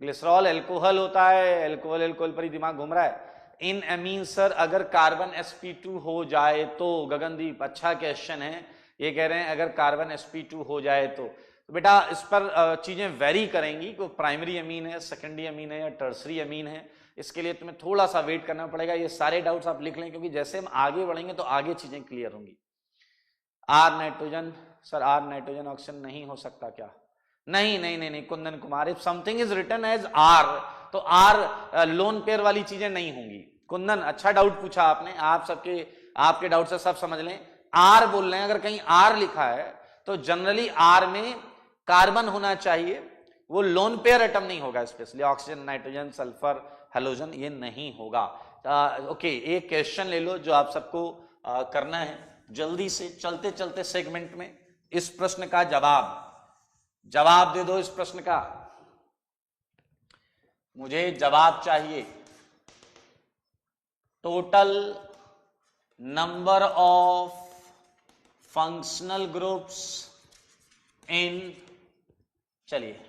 ग्लिसरॉल एल्कोहल होता है, एल्कोहल एल्कोहल पर ही दिमाग घूम रहा है। इन एमीन सर अगर कार्बन sp2 हो जाए तो, गगनदीप अच्छा क्वेश्चन है, ये कह रहे हैं अगर कार्बन sp2 हो जाए तो बेटा इस पर चीजें वेरी करेंगी कि प्राइमरी अमीन है, सेकेंडरी अमीन है या टर्सरी अमीन है, इसके लिए तुम्हें थोड़ा सा वेट करना पड़ेगा। ये सारे डाउट्स आप लिख लें क्योंकि जैसे हम आगे बढ़ेंगे तो आगे चीजें क्लियर होंगी। R nitrogen, sir R nitrogen oxygen नहीं हो सकता क्या? नहीं नहीं नहीं नहीं Kundan Kumar, if something is written as R तो आर लोन पेयर वाली चीजें नहीं होंगी। कुंदन अच्छा डाउट पूछा आपने, आप सबके आपके डाउट से सब समझ लें। आर बोल रहे हैं, अगर कहीं आर लिखा है तो जनरली आर में कार्बन होना चाहिए, वो लोन पेयर एटम नहीं होगा, specially oxygen nitrogen sulphur halogen ये नहीं होगा। ओके, एक क्वेश्चन ले लो जो आप सबको करना है जल्दी से, चलते चलते सेगमेंट में। इस प्रश्न का जवाब दे दो। इस प्रश्न का मुझे जवाब चाहिए। Total number of functional groups in, चलिए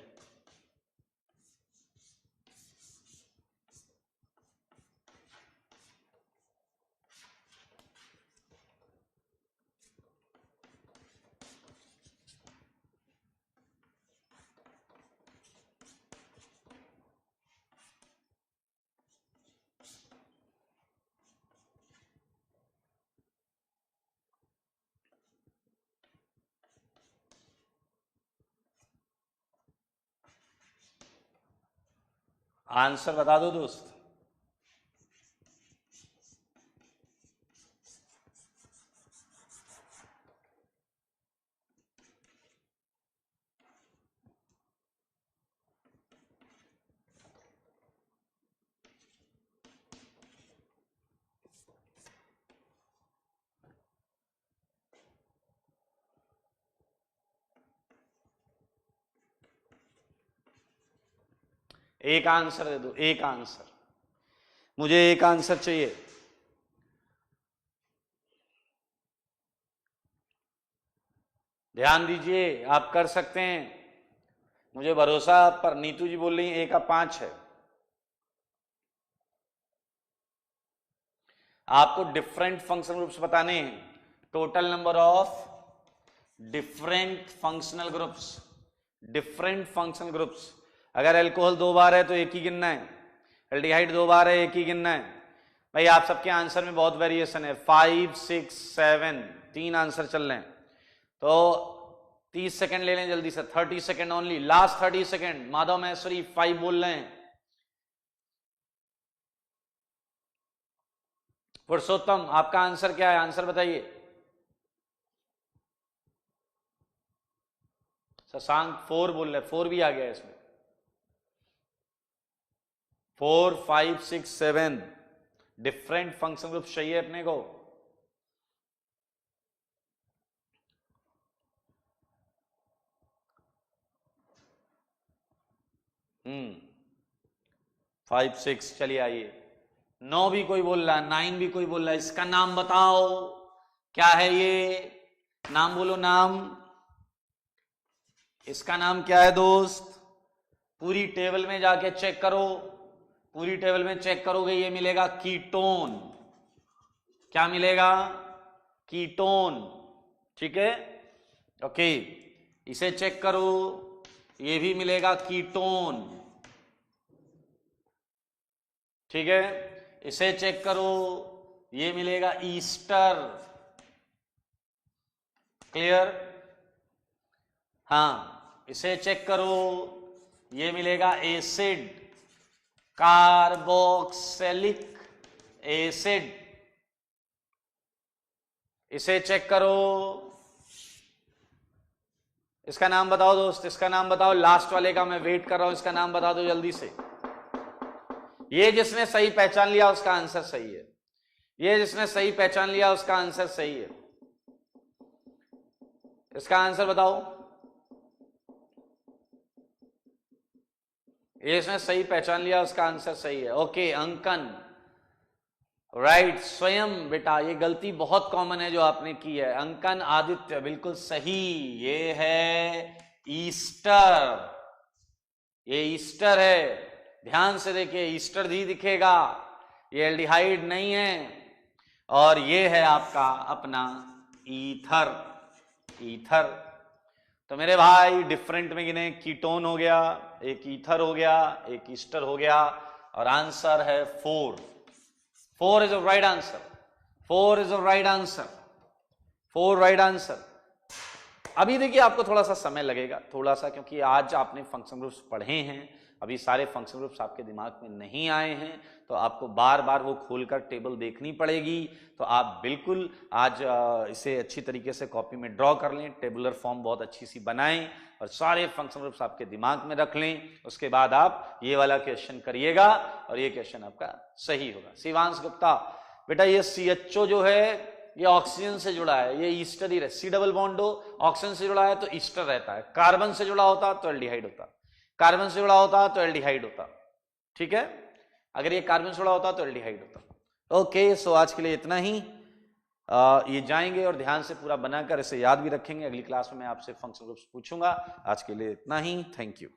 आंसर बता दो दोस्त। एक आंसर दे दो, एक आंसर, मुझे एक आंसर चाहिए। ध्यान दीजिए, आप कर सकते हैं, मुझे भरोसा आप पर। नीतू जी बोल रही हैं 1 का 5 है। आपको डिफरेंट फंक्शनल ग्रुप्स बताने हैं, total number of different functional groups, different functional groups. अगर अल्कोहल 2 बार है तो एक ही गिनना है, एल्डिहाइड 2 बार है एक ही गिनना है। भाई आप सबके आंसर में बहुत वेरिएशन है, 5, 6, 7, 3 आंसर चल रहे हैं, तो 30 सेकंड ले लें जल्दी से, 30 second only, last 30 second. Madhav Maheshwari 5 बोल रहे हैं। पुरुषोत्तम आपका आंसर क्या है, आंसर बताइए। शशांक 4 बोल रहे, 4 भी आ गया इसमें। 4, 5, 6, 7 डिफरेंट फंक्शन ग्रुप चाहिए अपने को। हम्म 5, 6, चलिए आइए। 9 भी कोई बोल रहा है, 9 भी कोई बोल रहा है, इसका नाम बताओ क्या है ये, नाम बोलो नाम, इसका नाम क्या है दोस्त। पूरी टेबल में जाके चेक करो, पूरी टेबल में चेक करोगे ये मिलेगा कीटोन। क्या मिलेगा? कीटोन, ठीक है, ओके। इसे चेक करो, ये भी मिलेगा कीटोन, ठीक है। इसे चेक करो, ये मिलेगा ईस्टर, क्लियर। हाँ, इसे चेक करो, ये मिलेगा एसिड, कार्बोक्सिलिक एसिड। इसे चेक करो, इसका नाम बताओ दोस्त, इसका नाम बताओ, लास्ट वाले का मैं वेट कर रहा हूं, इसका नाम बता दो जल्दी से। ये जिसने सही पहचान लिया उसका आंसर सही है, ये जिसने सही पहचान लिया उसका आंसर सही है। इसका आंसर बताओ, ये जिसने सही पहचान लिया उसका आंसर सही है। ओके, अंकन राइट, स्वयं बेटा, ये गलती बहुत कॉमन है जो आपने की है। अंकन आदित्य बिल्कुल सही, ये है ईस्टर, ये ईस्टर है, ध्यान से देखिए, ईस्टर ही दिखेगा, ये एल्डिहाइड नहीं है। और ये है आपका अपना ईथर, ईथर। तो मेरे भाई डिफरेंट में गिने, कीटोन हो गया, एक ईथर हो गया, एक ईस्टर हो गया, और आंसर है 4। 4 is right answer, 4 is right answer, 4 right answer. अभी देखिए आपको थोड़ा सा समय लगेगा, थोड़ा सा, क्योंकि आज आपने फंक्शन ग्रुप्स पढ़े हैं, अभी सारे फंक्शन ग्रुप्स आपके दिमाग में नहीं आए हैं, तो आपको बार बार वो खोलकर टेबल देखनी पड़ेगी। तो आप बिल्कुल आज इसे अच्छी तरीके से कॉपी में ड्रॉ कर लें, टेबुलर फॉर्म बहुत अच्छी सी बनाएं और सारे फंक्शन ग्रुप्स आपके दिमाग में रख लें। उसके बाद आप ये वाला क्वेश्चन करिएगा और ये क्वेश्चन आपका सही होगा। शिवांश गुप्ता, बेटा ये CHO जो है ये ऑक्सीजन से जुड़ा है, ये ईस्टर ही रहता है। C डबल बॉन्ड हो, ऑक्सीजन से जुड़ा है तो ईस्टर रहता है, कार्बन से जुड़ा होता तो एल्डिहाइड होता, कार्बन से जुड़ा होता तो एल्डिहाइड होता, ठीक है। अगर ये कार्बन से जुड़ा होता तो एल्डिहाइड होता। ओके, सो आज के लिए इतना ही। ये जाएंगे और ध्यान से पूरा बनाकर इसे याद भी रखेंगे। अगली क्लास में मैं आपसे फंक्शन ग्रुप्स पूछूंगा। आज के लिए इतना ही, थैंक यू।